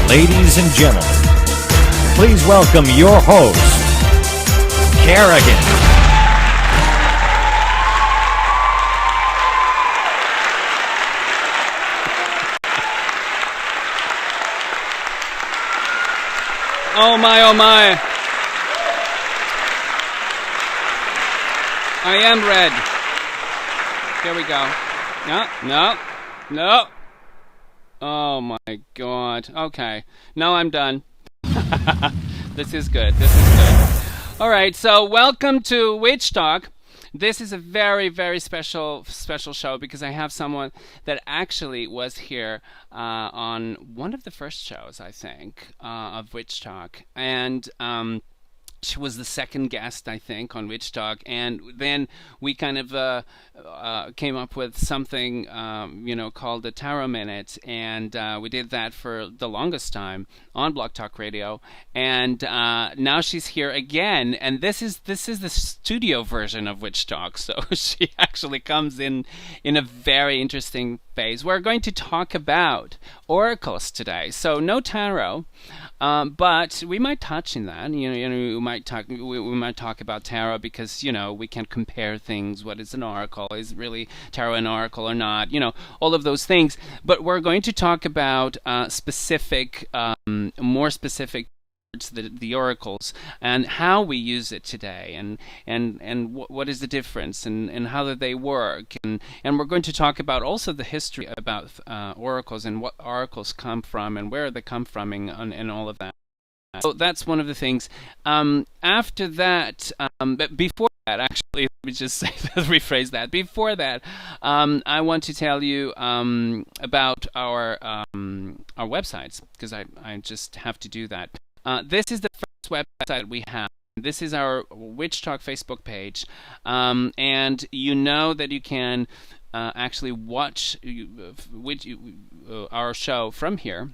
Ladies and gentlemen, please welcome your host, Kerrigan. Oh my, oh my. I am red. Here we go. No. Oh my God. Okay. No, I'm done. This is good. All right. So welcome to Witch Talk. This is a very, very special show because I have someone that actually was here on one of the first shows, I think, of Witch Talk. And she was the second guest, I think, on Witch Talk, and then we kind of came up with something, called the Tarot Minute, and we did that for the longest time on Blog Talk Radio, and now she's here again, and this is the studio version of Witch Talk, so she actually comes in a very interesting phase. We're going to talk about oracles today, so no tarot. But we might touch in that. We might talk about tarot because we can compare things. What is an oracle? Is really tarot an oracle or not? All of those things. But we're going to talk about more specific the oracles and how we use it today, and what is the difference, and how do they work, and we're going to talk about also the history about oracles and what oracles come from and where they come from and all of that. So that's one of the things. After that, but before that, actually, let me just rephrase that. Before that, I want to tell you about our websites, because I just have to do that. This is the first website we have. This is our Witch Talk Facebook page, and you know that you can actually watch our show from here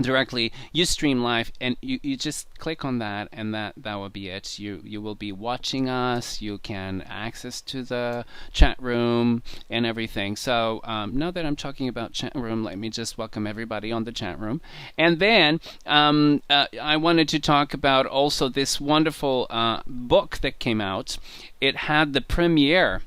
directly. You stream live, and you just click on that, and that will be it. You will be watching us. You can access to the chat room and everything. So now that I'm talking about chat room, let me just welcome everybody on the chat room. And then I wanted to talk about also this wonderful book that came out. It had the premiere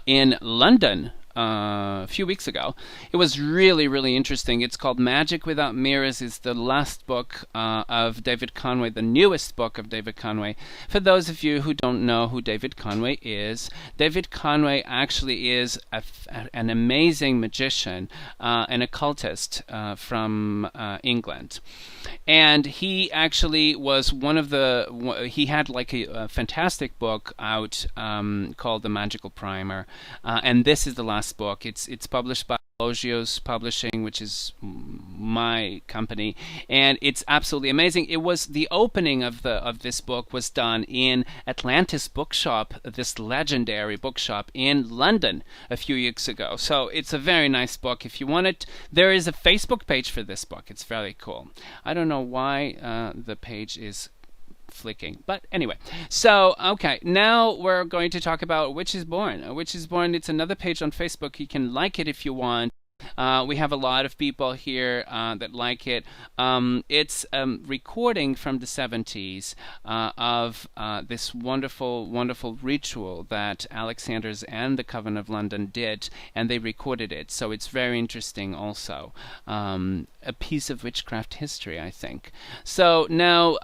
in London a few weeks ago. It was really, really interesting. It's called Magic Without Mirrors. It's the last book of David Conway, the newest book of David Conway. For those of you who don't know who David Conway is, David Conway actually is an amazing magician, an occultist from England. And he actually was one of he had like a fantastic book out called The Magical Primer, and this is the last book. It's published by Logio's Publishing, which is my company, and it's absolutely amazing. It was the opening of this book was done in Atlantis Bookshop, this legendary bookshop in London a few weeks ago. So it's a very nice book. If you want it, there is a Facebook page for this book. It's very cool. I don't know why the page is flicking, but anyway. So okay, now we're going to talk about Witch is Born. Witch is Born, it's another page on Facebook. You can like it if you want. We have a lot of people here that like it. It's a recording from the 70s of this wonderful, wonderful ritual that Alexander's and the Coven of London did, and they recorded it. So it's very interesting also. A piece of witchcraft history, I think. So now,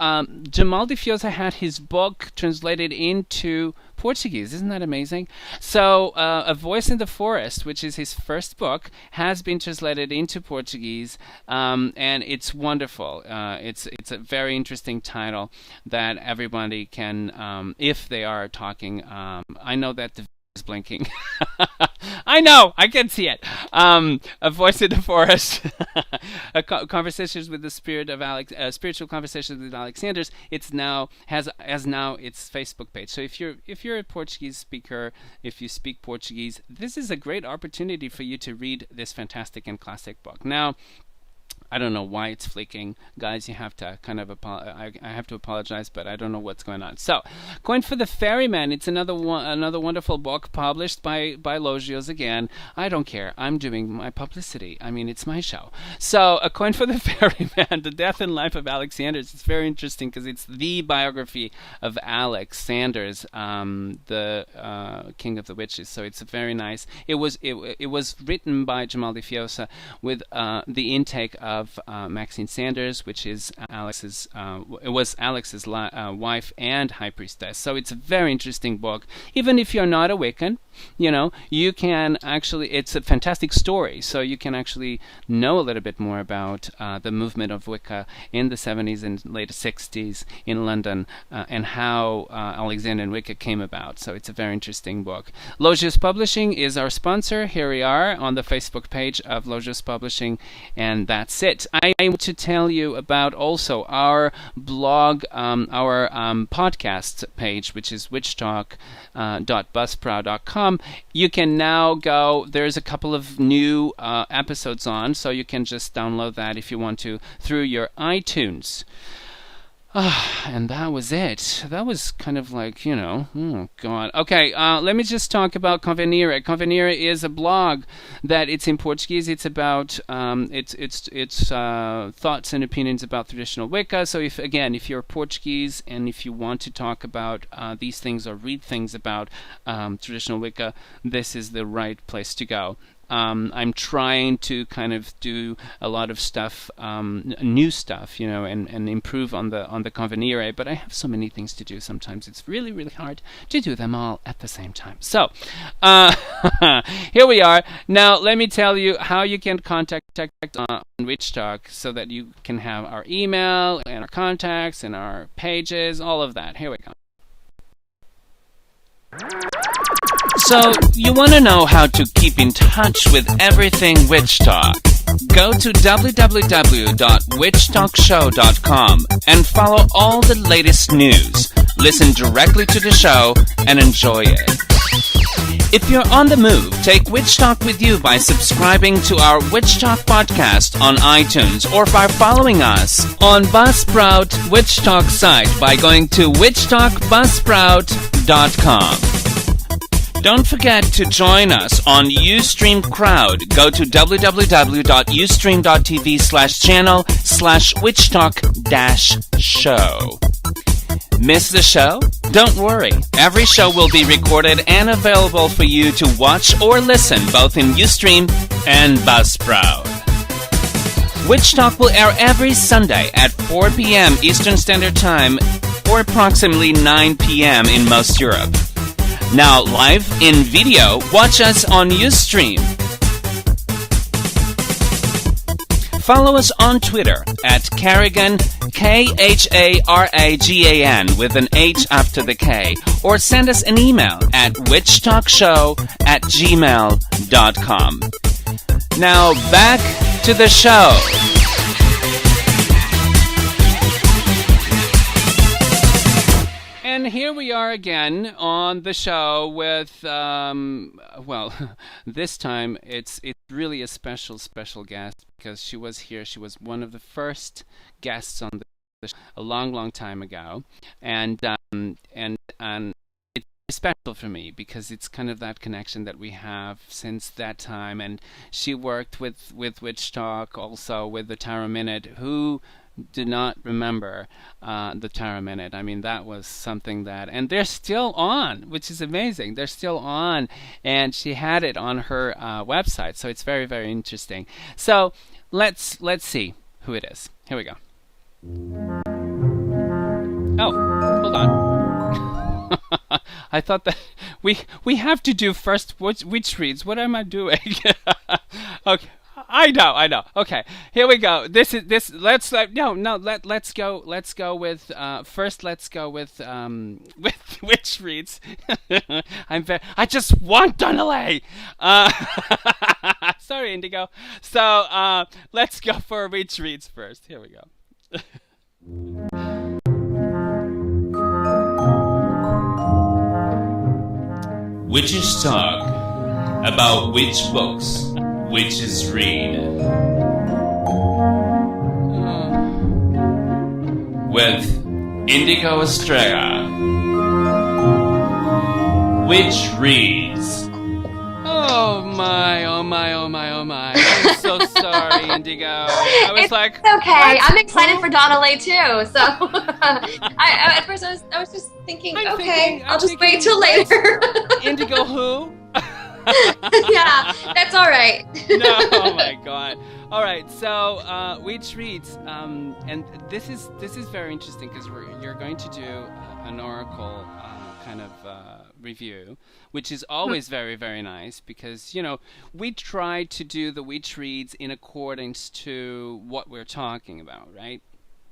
Jamal Difiosa had his book translated into Portuguese. Isn't that amazing? So, A Voice in the Forest, which is his first book, has been translated into Portuguese, and it's wonderful. It's a very interesting title that everybody can, if they are talking. I know that the is blinking. I know, I can see it. A Voice in the Forest. Conversations with the Spirit of Spiritual Conversations with Alexanders. It's now has now its Facebook page. So if you're a Portuguese speaker, if you speak Portuguese, this is a great opportunity for you to read this fantastic and classic book. Now, I don't know why it's flicking, guys. You have to kind of I have to apologize, but I don't know what's going on. So, Coin for the Ferryman. It's another wonderful book published by Logios again. I don't care. I'm doing my publicity. I mean, it's my show. So, A Coin for the Ferryman: The Death and Life of Alex Sanders. It's very interesting because it's the biography of Alex Sanders, the King of the Witches. So it's very nice. It was written by Jamal Di Fiosa with the intake of Maxine Sanders, which is Alex's wife and high priestess. So it's a very interesting book. Even if you're not a Wiccan, you can actually, it's a fantastic story. So you can actually know a little bit more about the movement of Wicca in the 70s and late 60s in London, and how Alexander and Wicca came about. So it's a very interesting book. Logios Publishing is our sponsor. Here we are on the Facebook page of Logios Publishing, and that's it. I want to tell you about also our blog, our podcast page, which is witchtalk.buzzsprout.com. You can now go, there's a couple of new episodes on, so you can just download that if you want to through your iTunes. And that was it. That was kind of like, oh God. Okay, let me just talk about Convenire. Convenire is a blog that it's in Portuguese. It's about it's thoughts and opinions about traditional Wicca. So if you're Portuguese and if you want to talk about these things or read things about traditional Wicca, this is the right place to go. I'm trying to kind of do a lot of stuff, new stuff, and improve on the Convenire, but I have so many things to do. Sometimes it's really, really hard to do them all at the same time. So, here we are. Now, let me tell you how you can contact on Witch Talk so that you can have our email and our contacts and our pages, all of that. Here we go. So, you want to know how to keep in touch with everything Witch Talk? Go to www.witchtalkshow.com and follow all the latest news. Listen directly to the show and enjoy it. If you're on the move, take Witch Talk with you by subscribing to our Witch Talk podcast on iTunes or by following us on Buzzsprout Witch Talk site by going to witchtalkbuzzsprout.com. Don't forget to join us on Ustream Crowd. Go to www.ustream.tv/channel/witchtalk-show. Miss the show? Don't worry. Every show will be recorded and available for you to watch or listen both in Ustream and Buzzsprout. Witch Talk will air every Sunday at 4 p.m. Eastern Standard Time or approximately 9 p.m. in most Europe. Now, live in video, watch us on Ustream. Follow us on Twitter at Carrigan, Kharagan, with an H after the K, or send us an email at witchtalkshow@gmail.com. Now, back to the show. And here we are again on the show with, this time it's really a special guest because she was here. She was one of the first guests on the show a long time ago, and it's special for me because it's kind of that connection that we have since that time. And she worked with Witch Talk, also with the Tarot Minute. Who did not remember the Tarot Minute? I mean, that was something that, and they're still on, which is amazing. They're still on, and she had it on her website, so it's very, very interesting. So let's see who it is. Here we go. Oh, hold on. I thought that we have to do first witch reads. What am I doing? Okay. I know. Okay, here we go. Let's go with first. Let's go with witch reads. I just want Donnaleigh. Sorry, Indigo. So let's go for witch reads first. Here we go. Witches talk about witch books. Witches read. with Indigo Estrella, which reads... Oh my, oh my, oh my, oh my. I'm so sorry, Indigo. I was it's like... okay. What? I'm excited for Donnaleigh too. So at first I was just thinking, I'll just wait till later. Indigo who? Yeah, that's all right. No, oh my god. All right, so which reads, and this is very interesting because you're going to do an oracle kind of review, which is always very, very nice because, you know, we try to do the witch reads in accordance to what we're talking about, right?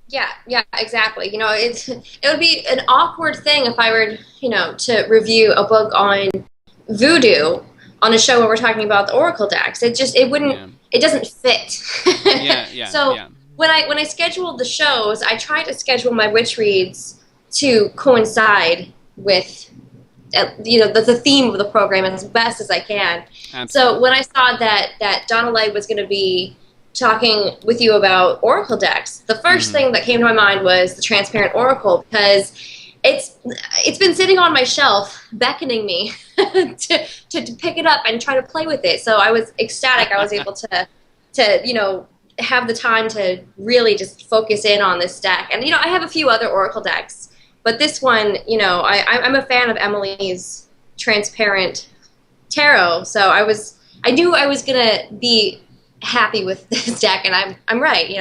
Yeah, exactly. You know, it would be an awkward thing if I were, you know, to review a book on voodoo on a show where we're talking about the oracle decks. It doesn't fit. So when I scheduled the shows, I tried to schedule my witch reads to coincide with the theme of the program as best as I can. Absolutely. So when I saw that Donnaleigh was going to be talking with you about oracle decks, the first thing that came to my mind was the transparent oracle, because it's been sitting on my shelf beckoning me to pick it up and try to play with it. So I was ecstatic I was able to have the time to really just focus in on this deck. And I have a few other oracle decks, but this one, I'm a fan of Emily's transparent tarot, so I knew I was gonna be happy with this deck, and I'm right.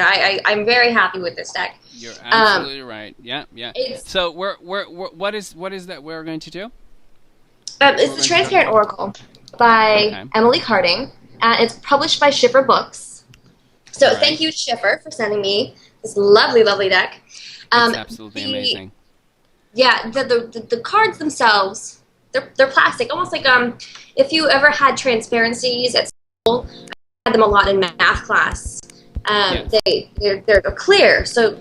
I'm very happy with this deck. You're absolutely right. Yeah. So what is that we're going to do? It's the Transparent Oracle by Emily Carding. It's published by Schiffer Books. So thank you, Schiffer, for sending me this lovely, lovely deck. It's absolutely amazing. Yeah, the cards themselves, they're plastic, almost like if you ever had transparencies at school. I had them a lot in math class. They're clear, so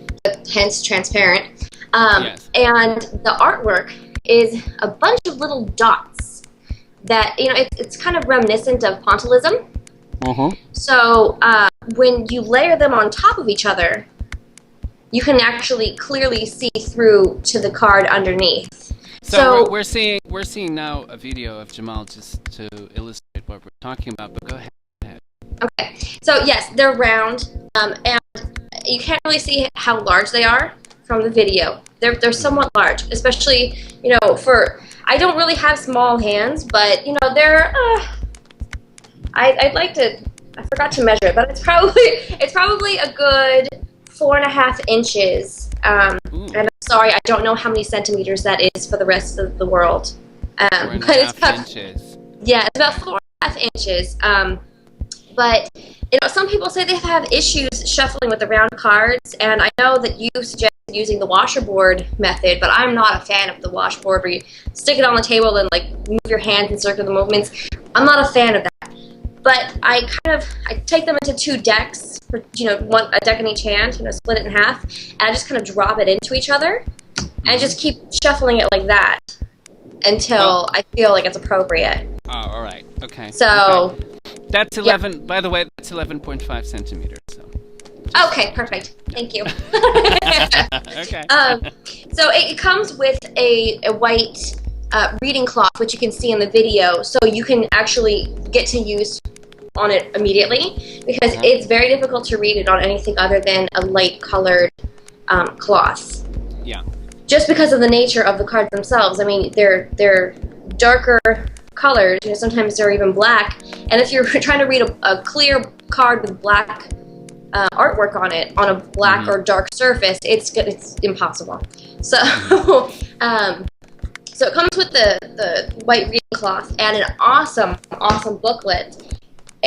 hence transparent. And the artwork is a bunch of little dots that it's kind of reminiscent of pointillism. So when you layer them on top of each other, you can actually clearly see through to the card underneath. So we're seeing now a video of Jamal just to illustrate what we're talking about. But go ahead. Okay, so yes, they're round, and you can't really see how large they are from the video. They're somewhat large, especially I don't really have small hands, but they're I'd like to. I forgot to measure it, but it's probably a good 4.5 inches. And I'm sorry, I don't know how many centimeters that is for the rest of the world. But it's about 4.5 inches. Yeah, it's about 4.5 inches. But some people say they have issues shuffling with the round cards, and I know that you suggested using the washboard method, but I'm not a fan of the washboard where you stick it on the table and move your hands in circular movements. I'm not a fan of that. But I take them into 2 decks, a deck in each hand, split it in half, and I just kind of drop it into each other, and just keep shuffling it like that until I feel like it's appropriate. Oh, all right. Okay. So that's 11. By the way, that's 11.5 centimeters. So. Okay, perfect. Thank you. Okay. So it comes with a white reading cloth, which you can see in the video, so you can actually get to use on it immediately, because it's very difficult to read it on anything other than a light colored cloth. Yeah. Just because of the nature of the cards themselves. I mean, they're darker colors. Sometimes they're even black. And if you're trying to read a clear card with black artwork on it on a black or dark surface, it's impossible. So, so it comes with the white reading cloth and an awesome booklet.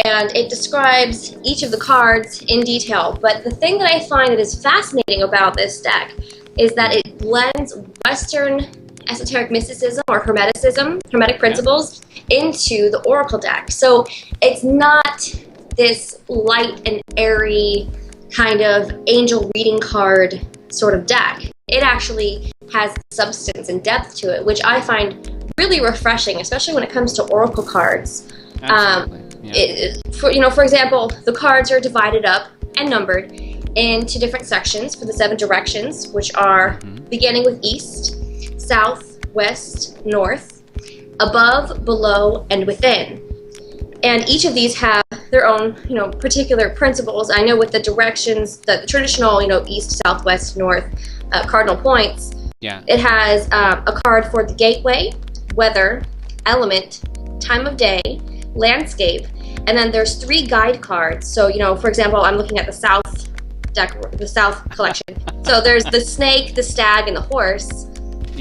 And it describes each of the cards in detail. But the thing that I find that is fascinating about this deck is that it blends Western esoteric mysticism or hermetic principles into the oracle deck. So it's not this light and airy kind of angel reading card sort of deck. It actually has substance and depth to it, which I find really refreshing, especially when it comes to oracle cards. For example, the cards are divided up and numbered, into different sections for the 7 directions, which are beginning with east, south, west, north, above, below, and within. And each of these have their own, particular principles. I know with the directions, the traditional, east, south, west, north cardinal points, it has a card for the gateway, weather, element, time of day, landscape, and then there's 3 guide cards. So, for example, I'm looking at the south deck, the south collection. So there's the snake, the stag, and the horse.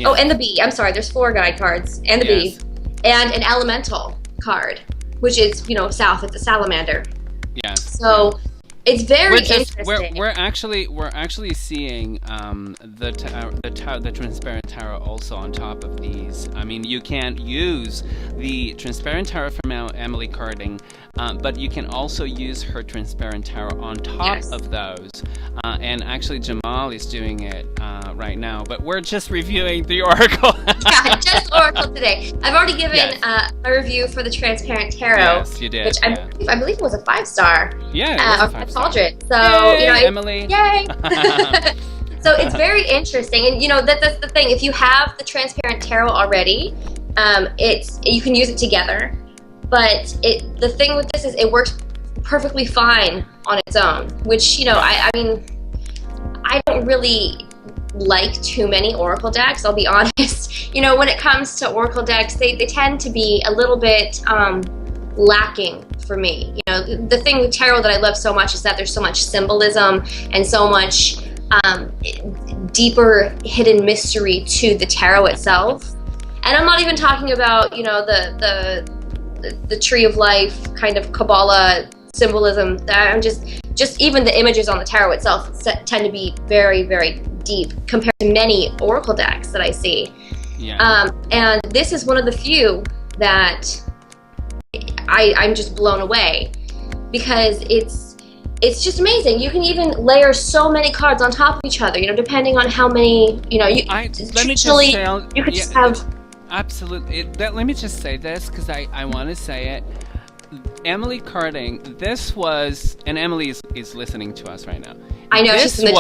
Oh, and the bee. I'm sorry, there's 4 guide cards, and the bee, and an elemental card, which is, south, it's a salamander. So it's very interesting. We're actually seeing the transparent tarot also on top of these. I mean, you can use the transparent tarot from Emily Carding, but you can also use her transparent tarot on top of those. And actually, Jamal is doing it right now. But we're just reviewing the oracle. Just oracle today. I've already given a review for the transparent tarot. Yes, you did. Which I believe it was a 5-star. Yeah, it was a 5-star. Cauldron. So, yay, Emily. Yay! So it's very interesting, and that's the thing. If you have the transparent tarot already, you can use it together. But the thing with this is it works perfectly fine on its own. Which I mean, I don't really like too many oracle decks. I'll be honest. When it comes to oracle decks, they tend to be a little bit lacking for me. The thing with tarot that I love so much is that there's so much symbolism and so much deeper hidden mystery to the tarot itself. And I'm not even talking about the tree of life kind of Kabbalah symbolism. I'm just even the images on the tarot itself tend to be very, very deep compared to many oracle decks that I see. And this is one of the few that I'm just blown away, because it's just amazing. You can even layer so many cards on top of each other, depending on how many, Absolutely. Let me just say this, because I want to say it. Emily Carding, this was, and Emily is listening to us right now. I know, she's in the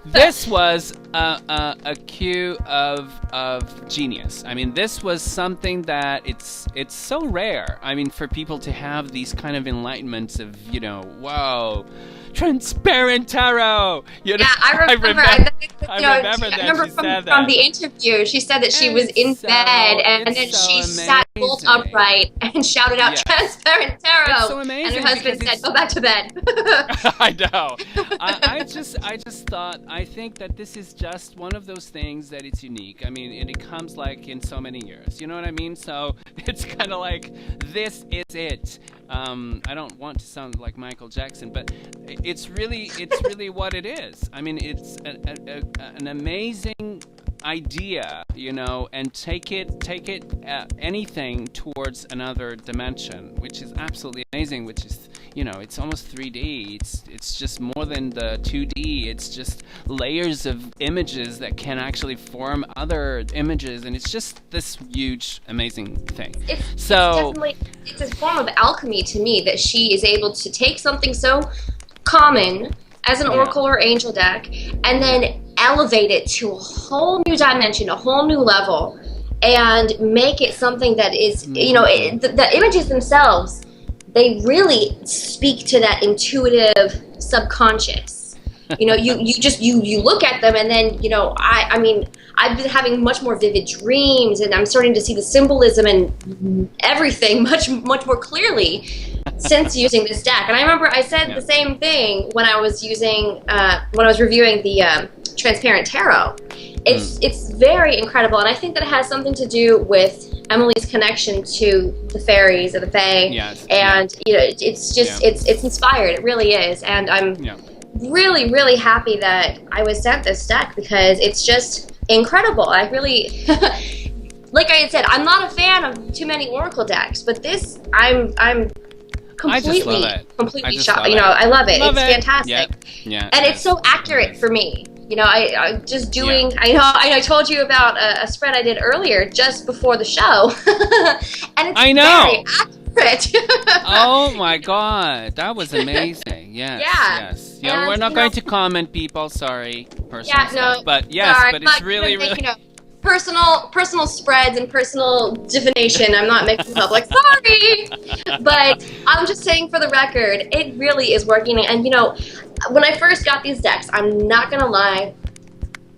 This was a cue of genius. I mean, this was something that it's so rare. I mean, for people to have these kind of enlightenments of, whoa, transparent tarot. I remember that she said that. From the interview, she said that she was in bed and then she sat bolt upright and shouted out transparent tarot. It's so amazing, and her husband said, "Go back to bed." I know. I think that this is just one of those things that it's unique. I mean, and it comes like in so many years. You know what I mean? So it's kind of like, this is it. I don't want to sound like Michael Jackson, but it's really what it is. I mean, it's an amazing idea, and take it anything towards another dimension, which is absolutely amazing. Which is, it's almost 3D. It's just more than the 2D. It's just layers of images that can actually form other images, and it's just this huge, amazing thing. It's a form of alchemy to me, that she is able to take something so common as an oracle or angel deck and then elevate it to a whole new dimension, a whole new level, and make it something that is, the images themselves, they really speak to that intuitive subconscious. You look at them, and then, I mean, I've been having much more vivid dreams, and I'm starting to see the symbolism and everything much more clearly since using this deck. And I remember I said the same thing when I was reviewing the transparent tarot. It's very incredible, and I think that it has something to do with Emily's connection to the fairies or the fae. And it's just it's inspired. It really is, and I'm really, really happy that I was sent this deck, because it's just incredible. I really, like I had said, I'm not a fan of too many oracle decks, but this I'm completely shocked. I love it. It's fantastic. And it's so accurate for me. I just doing. I told you about a spread I did earlier, just before the show, and it's very accurate. it. Oh my God, that was amazing. Yes, Yeah. yes. Yeah, And, we're not going to comment, people. Sorry, personal Yeah, stuff. No. But yes, sorry, but I'm it's not really, gonna make, really. personal spreads and personal divination. I'm not making public. Sorry, but I'm just saying for the record, it really is working. And when I first got these decks, I'm not gonna lie,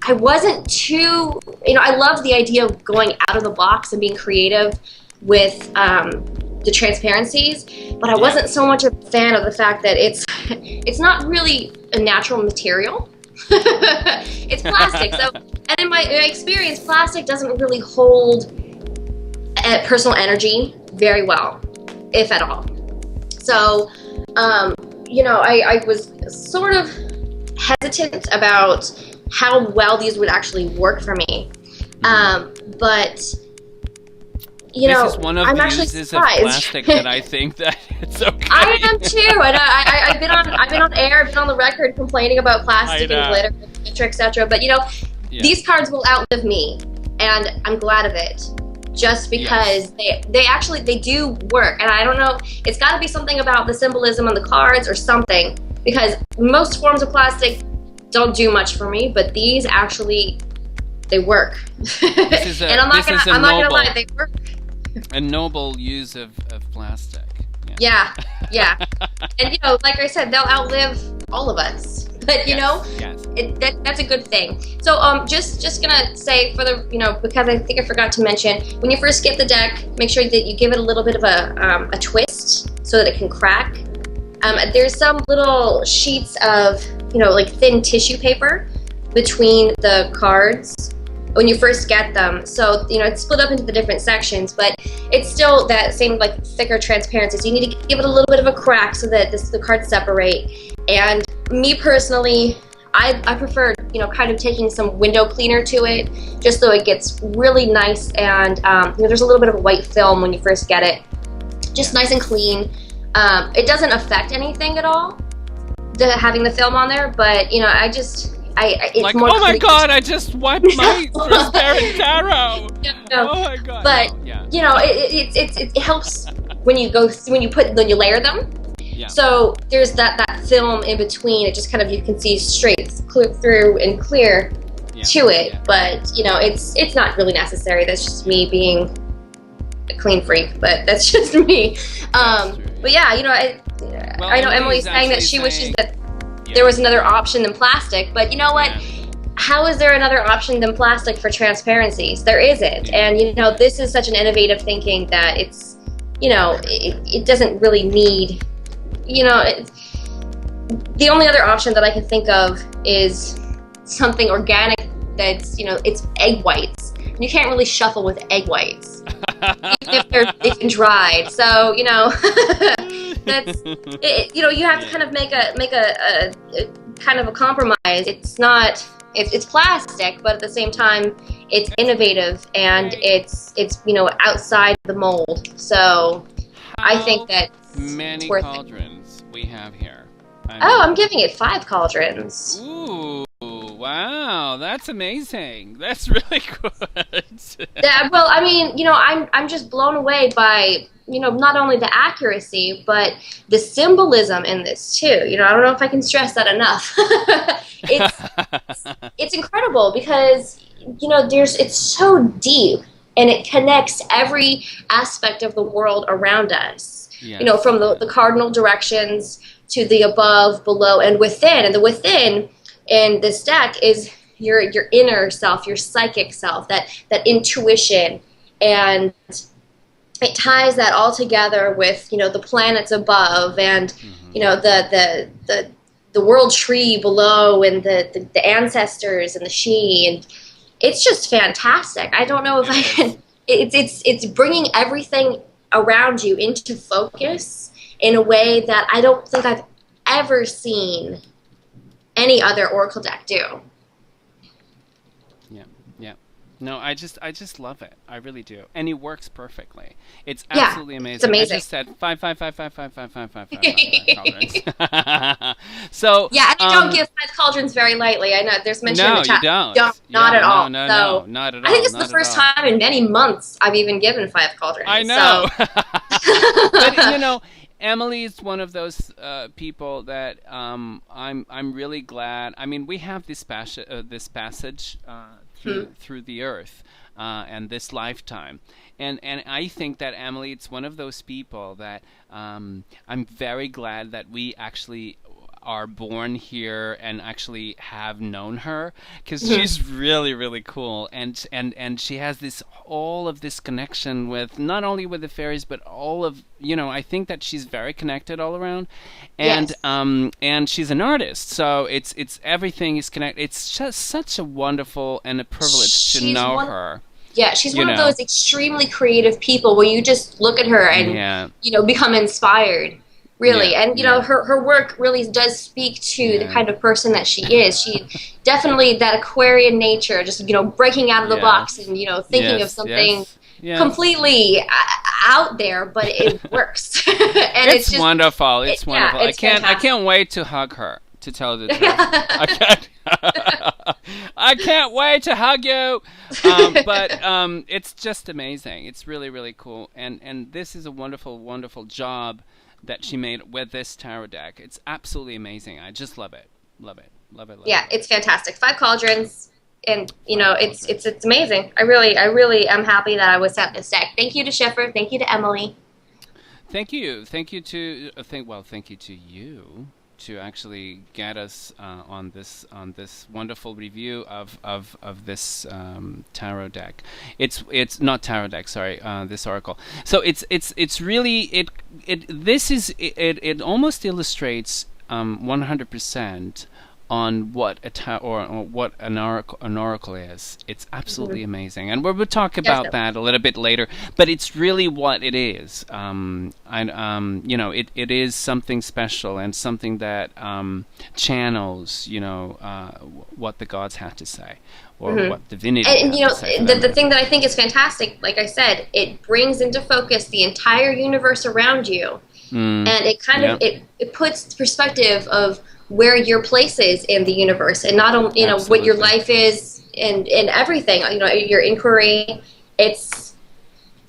I wasn't too. I loved the idea of going out of the box and being creative with the transparencies, but I wasn't so much a fan of the fact that it's not really a natural material. It's plastic. So, and in my experience, plastic doesn't really hold personal energy very well, if at all. So, I was sort of hesitant about how well these would actually work for me. But this is one of I'm the actually uses of surprised. plastic that I think that it's okay. I am too, and I've been on air, I've been on the record complaining about plastic and glitter, etc. But these cards will outlive me, and I'm glad of it. Just because they do work, and I don't know. It's got to be something about the symbolism on the cards or something, because most forms of plastic don't do much for me, but these actually they work. And I'm not gonna lie, they work. A noble use of plastic. Yeah. And like I said, they'll outlive all of us. But that's a good thing. So just gonna say for the because I think I forgot to mention, when you first get the deck, make sure that you give it a little bit of a twist so that it can crack. There's some little sheets of like thin tissue paper between the cards when you first get them. So, it's split up into the different sections, but it's still that same like thicker transparency. So you need to give it a little bit of a crack so that the cards separate. And me personally, I prefer, kind of taking some window cleaner to it, just so it gets really nice. And, there's a little bit of a white film when you first get it. Just nice and clean. It doesn't affect anything at all, having the film on there, but, it's like, more oh my God, I just wiped my transparent tarot. No. Oh my God. But it helps when you layer them. Yeah. So there's that film in between. It just kind of, you can see straight through and clear to it. Yeah. But it's not really necessary. That's just me being a clean freak. But that's just me. But I know Emily's saying that she wishes that there was another option than plastic, but you know what? Yeah. How is there another option than plastic for transparencies? There isn't. And this is such an innovative thinking that it's it doesn't really need the only other option that I can think of is something organic that's it's egg whites. And you can't really shuffle with egg whites, even if they're dried. So that's it, you have to kind of make a kind of a compromise. It's not it's plastic, but at the same time it's innovative and it's outside the mold. So I think that many cauldrons we have here. I'm giving it 5 cauldrons. Ooh, wow, that's amazing. That's really good. Yeah, well, I mean, I'm just blown away by, not only the accuracy, but the symbolism in this too. I don't know if I can stress that enough. It's incredible because, it's so deep and it connects every aspect of the world around us. Yes. From the cardinal directions to the above, below, and within. And the within in this deck is your inner self, your psychic self, that intuition, and it ties that all together with the planets above, and the world tree below, and the ancestors and the she, and it's just fantastic. I don't know if I can. It's bringing everything around you into focus in a way that I don't think I've ever seen any other oracle deck do. Yeah. No, I just love it. I really do, and it works perfectly. It's Yeah, absolutely it's amazing. I amazing. just said five, five, five, five, five, five, five, five, five, five, cauldrons. So, Yeah, and you don't give 5 cauldrons very lightly. I know there's mention in no, the chat. you don't. Not Yeah, at all. no, So not at I think all, it's the not at first all. time in many months I've even given 5 cauldrons. I know. So. But Emily is one of those people that I'm really glad. I mean, we have this passage through the earth and this lifetime, and I think that Emily, it's one of those people that I'm very glad that we actually are born here and actually have known her, because she's really, really cool, and she has all of this connection with, not only with the fairies, but all of, I think that she's very connected all around, and Yes. and she's an artist, so it's everything is connected. It's just such a wonderful and a privilege to know her. Yeah, she's you one of know. those extremely creative people where you just look at her and Yeah. become inspired. Really, Yeah, and yeah. her work really does speak to the Yeah. kind of person that she is. She definitely, that Aquarian nature, just breaking out of the Yes. box and thinking of Yes, something yes, yes. completely out there, but it works. And It's just wonderful. It's yeah, wonderful. it's I fantastic. can't wait to hug her. To tell the truth, I can't. I can't wait to hug you. But it's just amazing. It's really, really cool. And this is a wonderful, wonderful job that she made with this tarot deck. It's absolutely amazing. I just love it. Love it. Love it. Love Yeah, it. it's fantastic. 5 cauldrons, and it's amazing. I really am happy that I was sent this deck. Thank you to Schiffer. Thank you to Emily. Thank you. Thank you to thank you to you to actually get us on this wonderful review of this tarot deck. It's not tarot deck, sorry, this oracle. So it's really it almost illustrates 100% on what what an oracle is. It's absolutely amazing, and we'll talk about that a little bit later. But it's really what it is. It is something special and something that channels, what the gods have to say, or what divinity. And have to say, the thing that I think is fantastic, like I said, it brings into focus the entire universe around you, and it kind of it puts perspective of where your place is in the universe, and not only what your life is, and everything, your inquiry.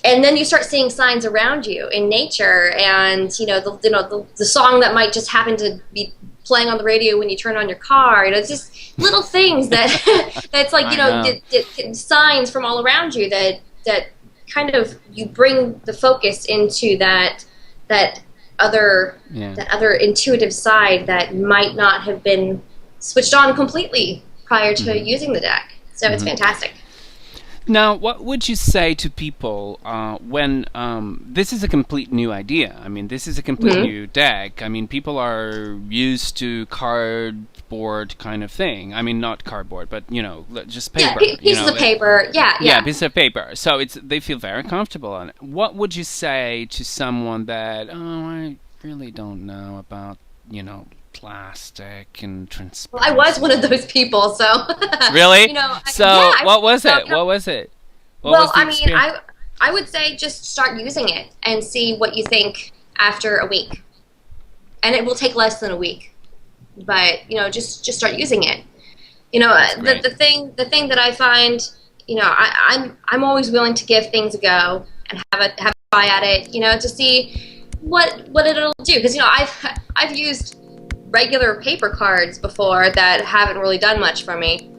And then you start seeing signs around you in nature, and the song that might just happen to be playing on the radio when you turn on your car. It's just little things that that's like signs from all around you that kind of, you bring the focus into that other intuitive side that might not have been switched on completely prior to using the deck. So it's fantastic. Now, what would you say to people when this is a complete new idea? I mean, this is a complete new deck. I mean, people are used to cardboard kind of thing. I mean, not cardboard, but just paper. Yeah, pieces of paper. Yeah, pieces of paper. So they feel very comfortable on it. What would you say to someone that, I really don't know about plastic and transparency? Well, I was one of those people, so really. What was it? What was it? I would say just start using it and see what you think after a week, and it will take less than a week. But just start using it. The thing that I find, I'm always willing to give things a go and have a try at it, to see what it'll do. Because I've used regular paper cards before that haven't really done much for me.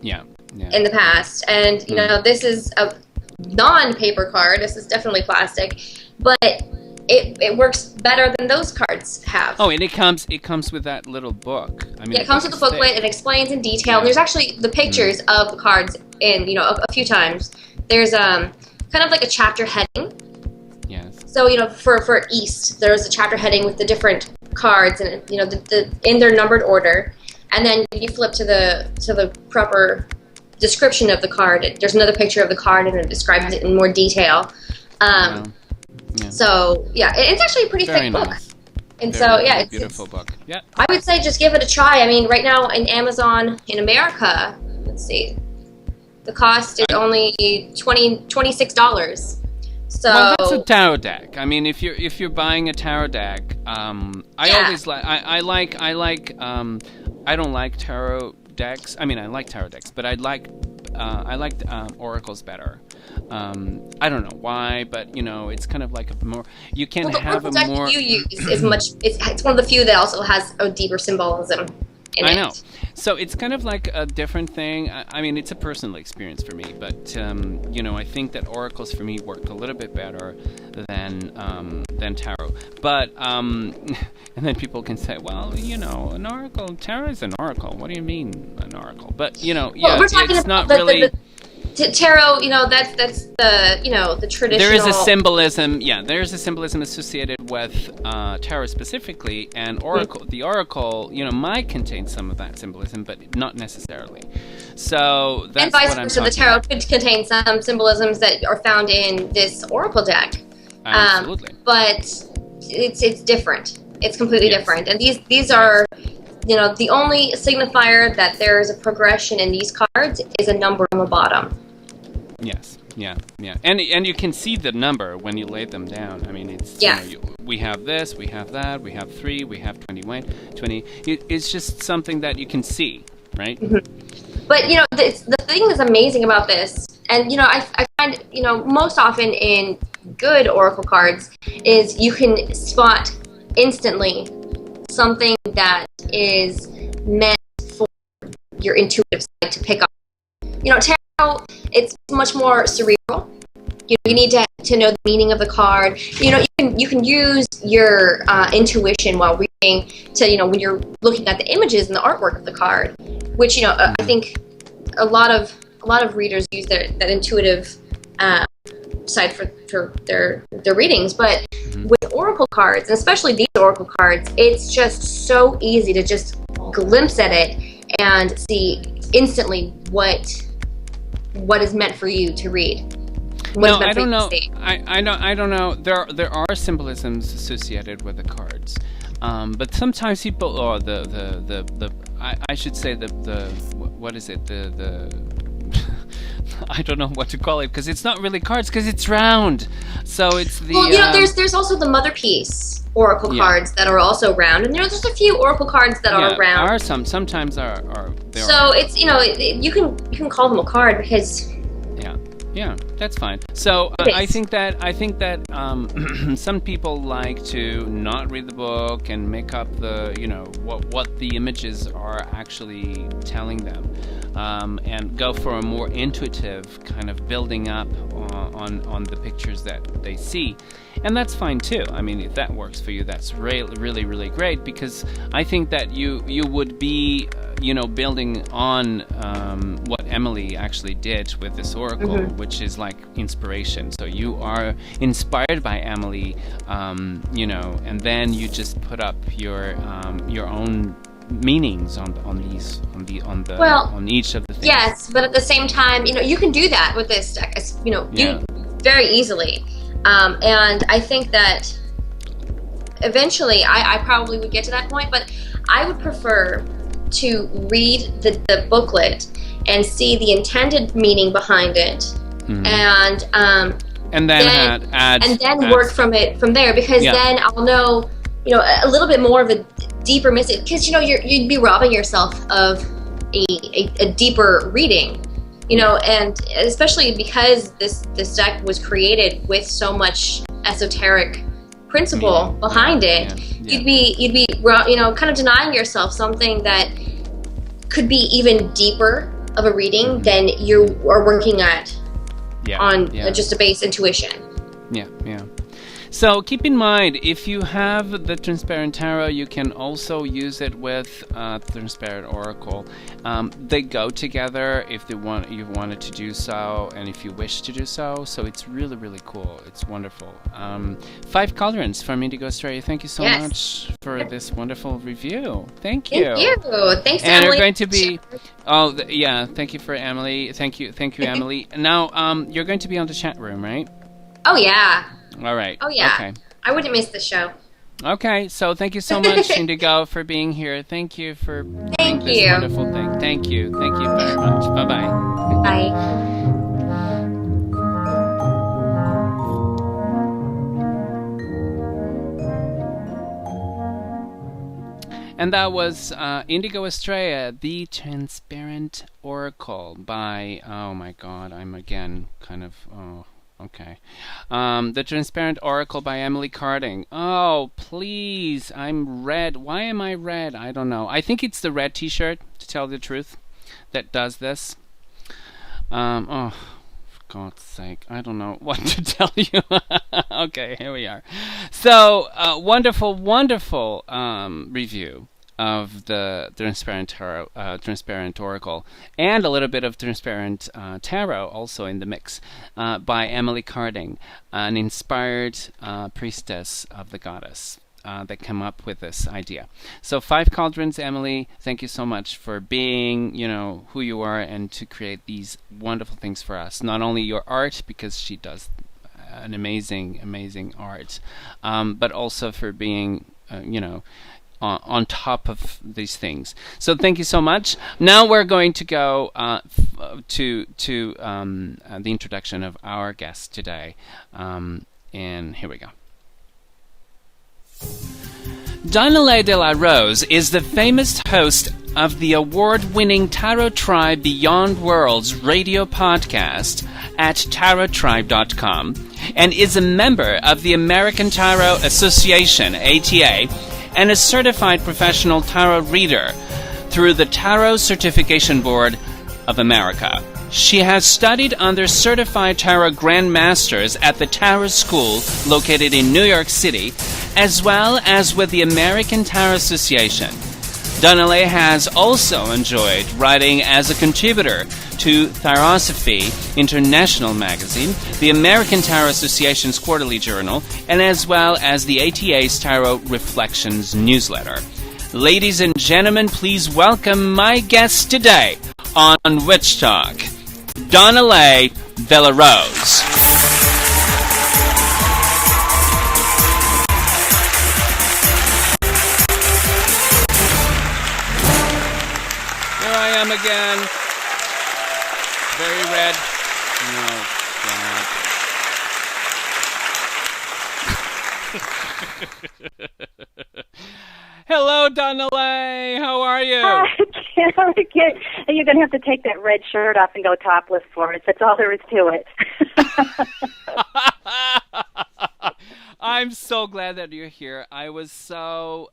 Yeah. In the past, and this is a non-paper card. This is definitely plastic, but it works better than those cards have. Oh, and it comes with that little book. I mean, it comes with the booklet. It explains in detail. And there's actually the pictures of the cards in a few times. There's kind of like a chapter heading. Yes. So for East, there's a chapter heading with the different cards, and in their numbered order. And then you flip to the proper description of the card. There's another picture of the card, and it describes it in more detail. So it's actually a pretty thick book. And it's beautiful book. Yeah. I would say just give it a try. I mean, right now in Amazon in America, let's see, The cost is only $26. So well, that's a tarot deck. I mean, if you're buying a tarot deck, always like I don't like tarot decks. I mean, I like tarot decks, but I like oracles better. I don't know why, but it's kind of like a more you can have a more. The you use is much. It's one of the few that also has a deeper symbolism in it. I know. So it's kind of like a different thing. I mean, it's a personal experience for me, but I think that oracles for me work a little bit better than tarot. But and then people can say, well, an oracle, tarot is an oracle. What do you mean an oracle? But we're talking it's about not really. Tarot, that's the traditional. There is a symbolism. Yeah, there is a symbolism associated with tarot specifically, and oracle. The oracle, might contain some of that symbolism, but not necessarily. So that's and vice what I'm versa. The tarot could contain some symbolisms that are found in this oracle deck. Absolutely. But it's different. It's completely different, and these are. The only signifier that there is a progression in these cards is a number on the bottom. Yes, yeah, and you can see the number when you lay them down. I mean, it's we have this, we have that, we have 3, we have 21, 20. It's just something that you can see, right? Mm-hmm. But the thing that's amazing about this, and I find most often in good oracle cards is you can spot instantly something that is meant for your intuitive side to pick up. Tarot, it's much more cerebral. You need to know the meaning of the card. You can use your intuition while reading to when you're looking at the images and the artwork of the card, which I think a lot of readers use that intuitive side for their readings, but with oracle cards, and especially these oracle cards, it's just so easy to just glimpse at it and see instantly what is meant for you to read. No, I don't know. I don't know. There are symbolisms associated with the cards, but sometimes people, I should say what is it I don't know what to call it because it's not really cards because it's round. So it's the. Well, there's also the Mother Piece oracle cards that are also round, and there's just a few oracle cards that are round. Are sometimes are. So it's you can call them a card because. Yeah, that's fine. So I think that some people like to not read the book and make up the what the images are actually telling them, and go for a more intuitive kind of building up on the pictures that they see, and that's fine too. I mean, if that works for you, that's really really great because I think that you would be building on what Emily actually did with this oracle, which is like inspiration. So you are inspired by Emily, and then you just put up your own meanings on each of the things. Yes, but at the same time, you can do that with this deck, very easily, and I think that eventually I probably would get to that point, but I would prefer to read the booklet and see the intended meaning behind it, and then work from there because then I'll know a little bit more of a deeper message because you'd be robbing yourself of a deeper reading, and especially because this deck was created with so much esoteric principle behind it. You'd be kind of denying yourself something that could be even deeper of a reading than you are working at on just a base intuition. Yeah. So keep in mind, if you have the Transparent Tarot, you can also use it with Transparent Oracle. They go together if you wanted to do so, and if you wish to do so. So it's really, really cool. It's wonderful. 5 cauldrons from Indigo Australia. Thank you so much for this wonderful review. Thank you. Thank you. Thanks, and Emily. You're going to be. Thank you for Emily. Thank you, Emily. Now, you're going to be on the chat room, right? Oh yeah. All right. Oh yeah. Okay. I wouldn't miss the show. Okay, so thank you so much, Indigo, for being here. Thank you for doing this wonderful thing. Thank you. Thank you very much. Bye-bye. Bye. And that was Indigo Estrella, The Transparent Oracle by, oh my god, I'm again kind of, oh, okay. The Transparent Oracle by Emily Carding. Oh, please, I'm red. Why am I red? I don't know. I think it's the red t-shirt, to tell the truth, that does this. Oh, for God's sake, I don't know what to tell you. Okay, here we are. So, wonderful, wonderful review of the Transparent Oracle, and a little bit of Transparent Tarot also in the mix, by Emily Carding, an inspired priestess of the goddess that came up with this idea. So 5 Cauldrons, Emily, thank you so much for being, who you are, and to create these wonderful things for us. Not only your art, because she does an amazing, amazing art, but also for being, on top of these things. So thank you so much. Now we're going to go to the introduction of our guest today. And here we go. Donnaleigh de LaRose is the famous host of the award-winning Tarot Tribe Beyond Worlds radio podcast at tarottribe.com, and is a member of the American Tarot Association, ATA, and a certified professional tarot reader through the Tarot Certification Board of America. She has studied under certified tarot grandmasters at the Tarot School located in New York City, as well as with the American Tarot Association. Donnaleigh has also enjoyed writing as a contributor to Tarosophy International magazine, the American Tarot Association's quarterly journal, and as well as the ATA's Tarot Reflections newsletter. Ladies and gentlemen, please welcome my guest today on Witch Talk, Donnaleigh de LaRose. Here I am again. Very red. Oh, God. Hello, Donnaleigh. How are you? Hi, Karen. You're going to have to take that red shirt off and go topless for us. That's all there is to it. I'm so glad that you're here. I was so,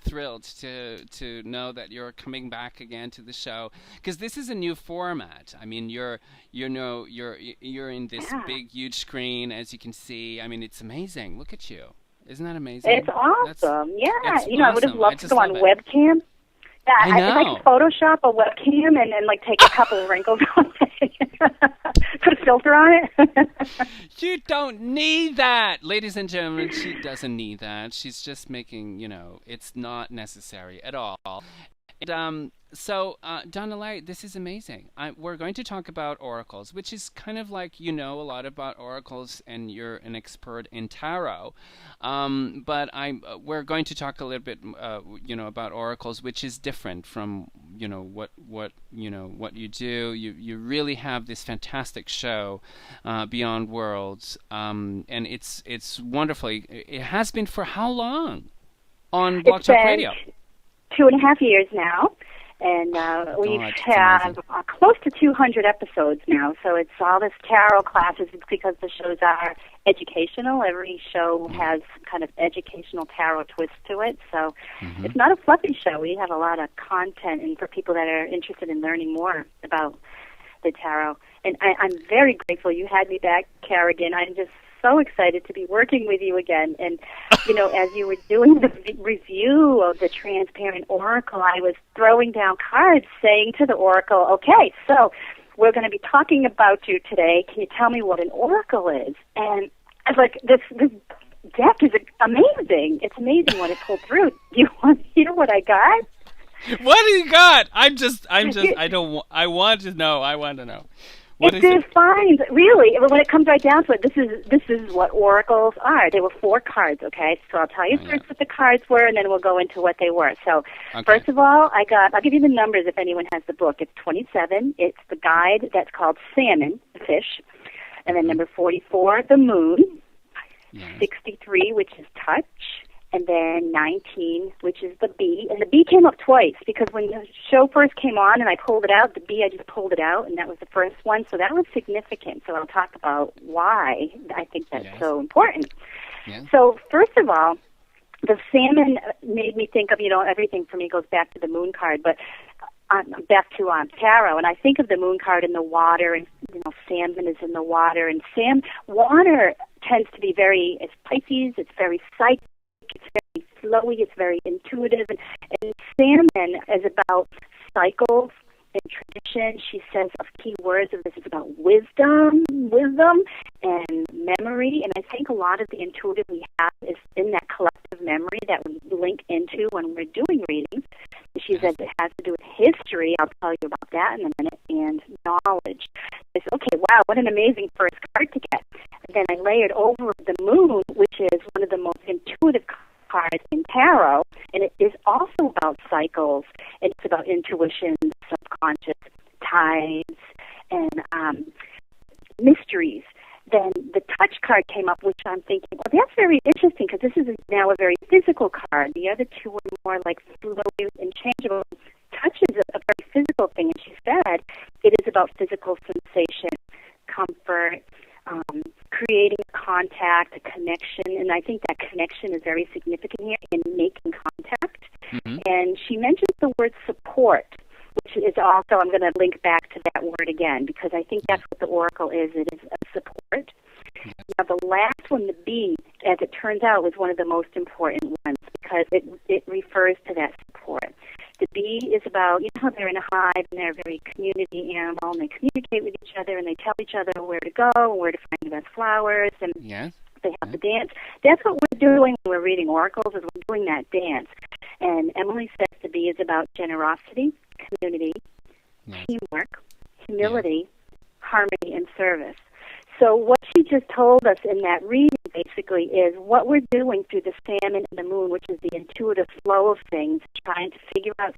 thrilled to know that you're coming back again to the show, because this is a new format. I mean, you're in this big, huge screen, as you can see. I mean, it's amazing. Look at you. Isn't that amazing? It's awesome. It's awesome. I would have loved to go on webcam. Yeah, I know. If I could Photoshop a webcam and then take a couple of wrinkles on it, put a filter on it. You don't need that, ladies and gentlemen. She doesn't need that. She's just making, it's not necessary at all. And, Donnaleigh, this is amazing. We're going to talk about oracles, which is kind of like a lot about oracles, and you're an expert in tarot. But we're going to talk a little bit, about oracles, which is different from what you do. You really have this fantastic show, Beyond Worlds, and it's wonderful. It has been for how long on Blog Talk Radio? 2.5 years now, and we've had close to 200 episodes now. So it's all this tarot classes. It's because the shows are educational. Every show has kind of educational tarot twist to it. So it's not a fluffy show. We have a lot of content, and for people that are interested in learning more about the tarot. And I'm very grateful you had me back, Kerrigan. I'm just so excited to be working with you again. And, as you were doing the review of the Transparent Oracle, I was throwing down cards saying to the Oracle, okay, so we're going to be talking about you today. Can you tell me what an Oracle is? And I was like, this deck is amazing. It's amazing what it pulled through. Do you want to hear what I got? What do you got? I want to know. What it is it? defines, really, when it comes right down to it, this is what oracles are. There were 4 cards, okay? So I'll tell you first what the cards were, and then we'll go into what they were. So, First of all, I'll give you the numbers if anyone has the book. It's 27. It's the guide that's called Salmon, the fish. And then number 44, the moon. 63, which is touch. And then 19, which is the bee. And the bee came up twice because when the show first came on and I pulled it out, the bee, I just pulled it out, and that was the first one. So that was significant. So I'll talk about why I think that's so important. Yes. So first of all, the salmon made me think of, everything for me goes back to the moon card, but back to tarot. And I think of the moon card in the water, and, salmon is in the water. And water tends to be it's Pisces, it's very psychic. It's very flowy, it's very intuitive, and salmon is about cycles and tradition. She says of key words of this is about wisdom and memory, and I think a lot of the intuitive we have is in that collective memory that we link into when we're doing readings. She says it has to do with history. I'll tell you about that in a minute, and knowledge. I said, okay, wow, what an amazing first card to get. And then I layered over the moon, which is one of the most intuitive cards in tarot, and it is also about cycles, and it's about intuition, subconscious, tides, and mysteries. Then the touch card came up, which I'm thinking, well, that's very interesting because this is now a very physical card. The other two were more like flowy and changeable. Touch is a very physical thing, and she said it is about physical sensation, comfort, creating contact, a connection, and I think that connection is very significant here in making contact. Mm-hmm. And she mentions the word support, which is also, I'm going to link back to that word again, because I think that's what the oracle is. It is a support. Mm-hmm. Now, the last one, the bee, as it turns out, was one of the most important ones because it refers to that support. The bee is about, how they're in a hive and they're a very community animal and they communicate with each other and they tell each other where to go and where to find the best flowers and they have the dance. That's what we're doing when we're reading oracles, is we're doing that dance. And Emily says the bee is about generosity, community, teamwork, humility, harmony, and service. So what she just told us in that reading basically is what we're doing through the salmon and the moon, which is the intuitive flow of things, trying to figure out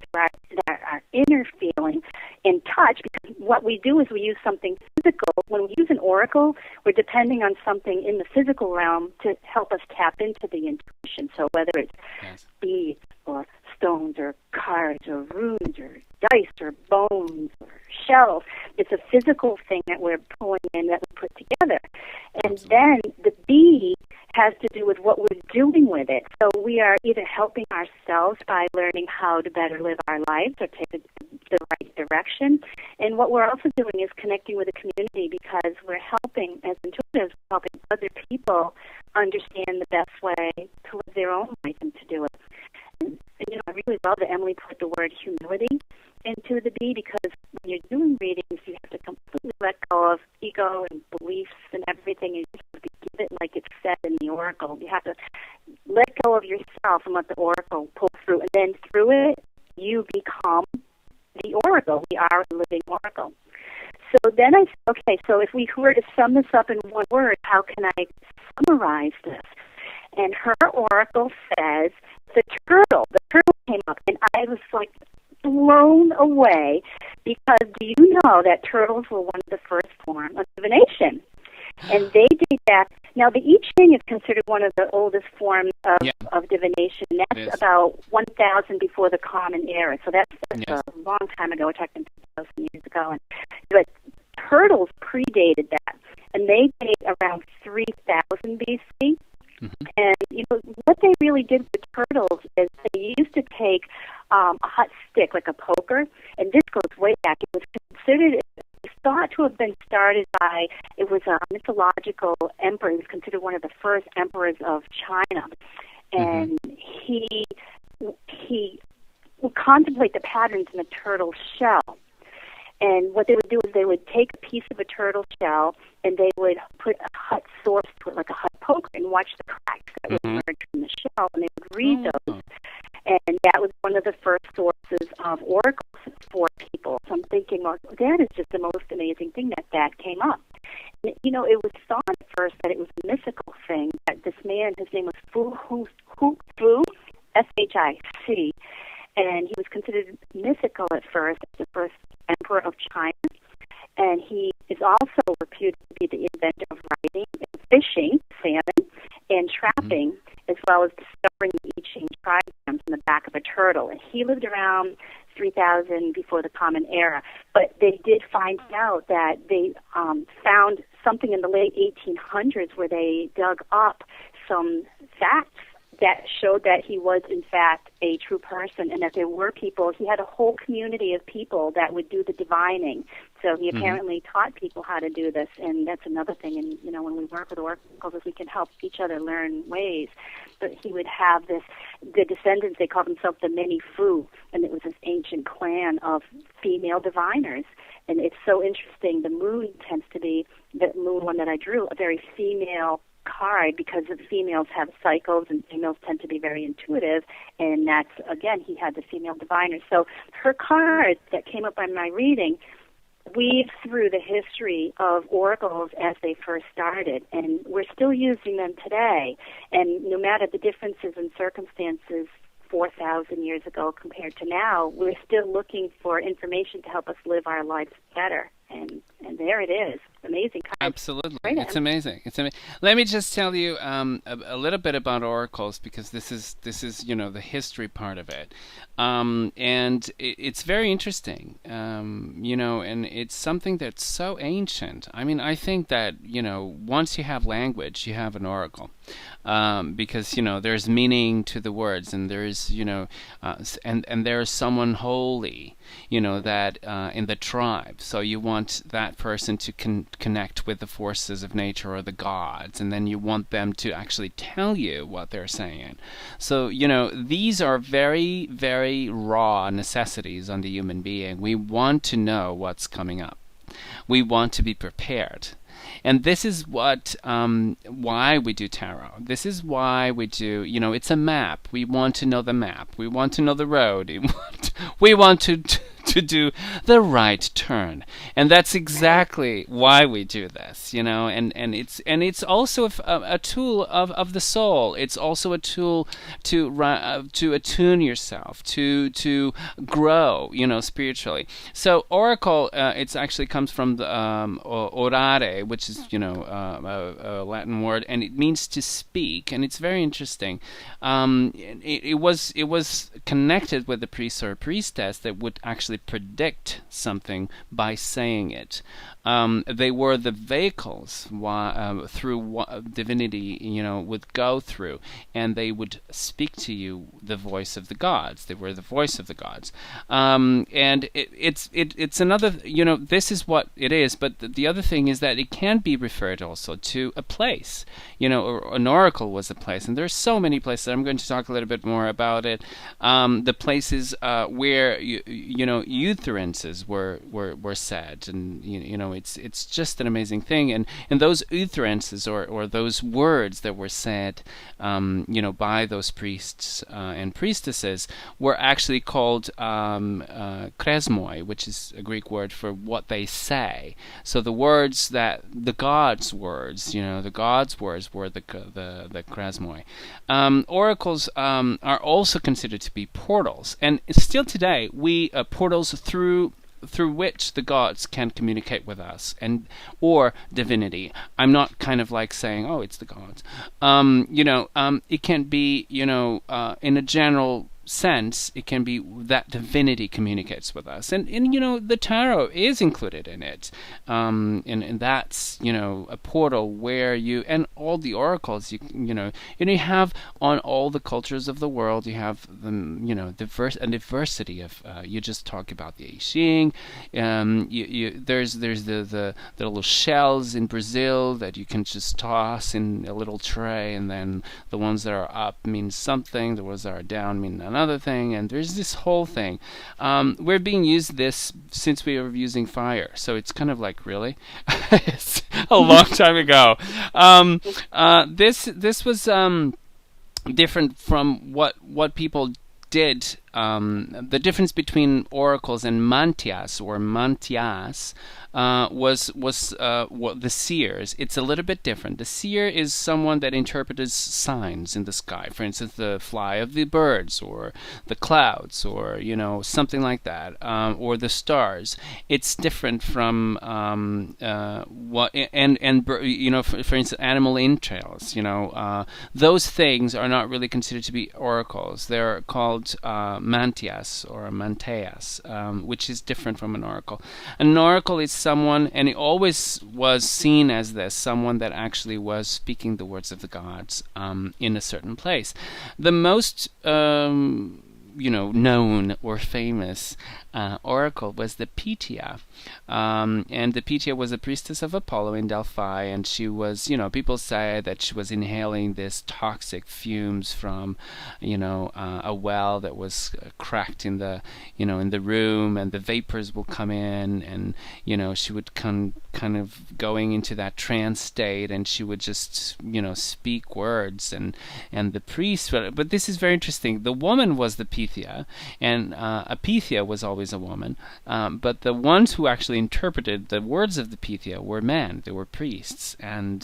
our inner feeling in touch, because what we do is we use something physical. When we use an oracle, we're depending on something in the physical realm to help us tap into the intuition. So whether it's beads or stones or cards or runes or dice or bones or shells, it's a physical thing that we're pulling in, that we put together. And then the bee has to do with what we're doing with it. So we are either helping ourselves by learning how to better live our lives or take the right direction. And what we're also doing is connecting with the community, because we're helping, as intuitives, helping other people understand the best way to live their own life and to do it. And I really love that Emily put the word humility into the bee, because when you're doing readings, you have to completely let go of ego and beliefs and everything. You just have to give it like it's said in the oracle. You have to let go of yourself and let the oracle pull through, and then through it, you become the oracle. We are a living oracle. So then I said, okay, so if we were to sum this up in one word, how can I summarize this? And her oracle says the turtle. The turtle came up, and I was like blown away, because do you know that turtles were one of the first forms of divination? And they date back. Now, the I Ching is considered one of the oldest forms of divination. That's about 1,000 before the Common Era. So that's a long time ago. We're talking 2,000 years ago. But turtles predated that, and they date around 3,000 BC. Mm-hmm. And, what they really did with turtles is they used to take a hot stick, like a poker, and this goes way back. It was considered, it's thought to have been started by, it was a mythological emperor. He was considered one of the first emperors of China. And he would contemplate the patterns in the turtle shell. And what they would do is they would take a piece of a turtle shell and they would put a hot source to it, like a hot poker, and watch the cracks that would emerge from the shell, and they would read those. And that was one of the first sources of oracles for people. So I'm thinking, well, that is just the most amazing amazing thing that came up. And, it was thought at first that it was a mythical thing, that this man, his name was Fu, S-H-I-C, and he was considered mythical at first as the first emperor of China. And he is also reputed to be the inventor of writing and fishing, salmon, and trapping, as well as discovering the I Ching trigrams in the back of a turtle. And he lived around 3000 before the Common Era. But they did find out that they found something in the late 1800s where they dug up some facts that showed that he was, in fact, a true person, and that there were people. He had a whole community of people that would do the divining. So he apparently taught people how to do this, and that's another thing. And, when we work with oracles, is we can help each other learn ways. But he would have the descendants, they called themselves the Many Fu, and it was this ancient clan of female diviners. And it's so interesting. The moon tends to be, the moon one that I drew, a very female card, because the females have cycles and females tend to be very intuitive, and that's, again, he had the female diviner. So her card that came up on my reading weaves through the history of oracles as they first started, and we're still using them today. And no matter the differences in circumstances 4,000 years ago compared to now, we're still looking for information to help us live our lives better. And there it is. Amazing card. Absolutely. It's amazing. Let me just tell you a little bit about oracles, because this is the history part of it. And it's very interesting, and it's something that's so ancient. I mean, I think that, once you have language, you have an oracle, because, there's meaning to the words, and there's, and there's someone holy, that in the tribe. So you want that person to connect with the forces of nature or the gods, and then you want them to actually tell you what they're saying. So, these are very, very raw necessities on the human being. We want to know what's coming up. We want to be prepared. And this is why we do tarot. This is why we do, it's a map. We want to know the map. We want to know the road. We want to do the right turn. And that's exactly why we do this, and it's also a tool of the soul. It's also a tool to attune yourself, to grow, spiritually. So oracle, it actually comes from the orare, which is, a Latin word, and it means to speak, and it's very interesting. It was connected with the priest or priestess that would actually predict something by saying it. They were the vehicles through divinity, would go through, and they would speak to you the voice of the gods. They were the voice of the gods. And it's another, this is what it is, but the other thing is that it can be referred also to a place. An oracle was a place, and there's so many places. I'm going to talk a little bit more about it. The places where utterances were said, and it's just an amazing thing. And those utterances or those words that were said, by those priests and priestesses were actually called kresmoi, which is a Greek word for what they say. So the words that the gods' words, the gods' words were the kresmoi. Oracles are also considered to be portals, and still today we portals through which the gods can communicate with us, or divinity. I'm not kind of like saying, oh, it's the gods. It can be, in a general sense, it can be that divinity communicates with us, and the tarot is included in it, and that's a portal where you, and all the oracles, you have on all the cultures of the world, you have the diversity of you just talk about the I Ching, there's the little shells in Brazil that you can just toss in a little tray, and then the ones that are up mean something, the ones that are down mean another thing, and there's this whole thing. We're being used this since we were using fire, so it's kind of like, really? It's a long time ago. This was different from what people did the difference between oracles and mantias or mantias was the seers. It's a little bit different. The seer is someone that interprets signs in the sky, for instance, the fly of the birds or the clouds, or something like that, or the stars. It's different from for instance, animal entrails. Those things are not really considered to be oracles. They're called mantias or manteas, which is different from an oracle. An oracle is someone, and it always was seen as this, someone that actually was speaking the words of the gods in a certain place. The most known or famous oracle was the Pythia. And the Pythia was a priestess of Apollo in Delphi, and she was, people say that she was inhaling this toxic fumes from, a well that was cracked in the, in the room, and the vapors will come in, and, she would kind of going into that trance state, and she would just, speak words, and the priest, but this is very interesting. The woman was the Pythia, and a Pythia was always a woman, but the ones who actually interpreted the words of the Pythia were men. They were priests, and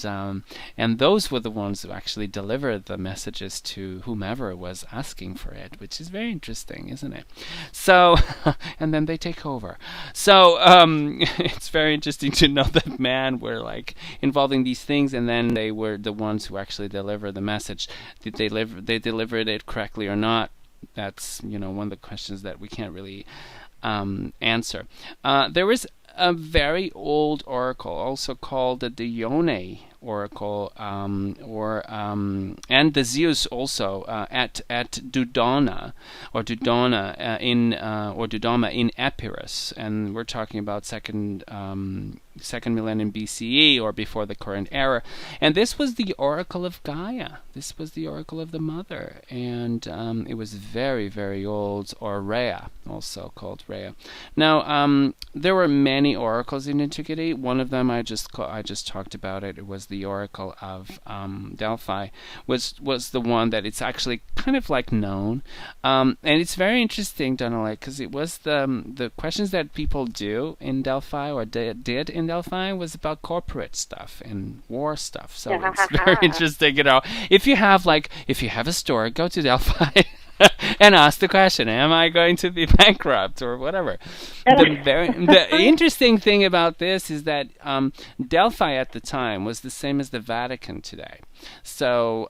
those were the ones who actually delivered the messages to whomever was asking for it, which is very interesting, isn't it? So, and then they take over. So it's very interesting to know that men were like involved in these things, and then they were the ones who actually delivered the message. Did they delivered it correctly or not? That's one of the questions that we can't really answer. There is a very old oracle, also called the Dione oracle, and the Zeus also at Dodona or Dodona in Epirus, and we're talking about second millennium BCE, or before the current era. And this was the oracle of Gaia. This was the oracle of the mother, and it was very, very old, or Rhea, also called Rhea. Now, there were many oracles in antiquity. One of them I just talked about it. It was the oracle of Delphi. Was the one that it's actually kind of like known, and it's very interesting, Donnaleigh, because it was the questions that people do in Delphi, or did in Delphi, was about corporate stuff and war stuff. So it's very interesting. If you have a store, go to Delphi and ask the question, am I going to be bankrupt or whatever? The interesting thing about this is that Delphi at the time was the same as the Vatican today. So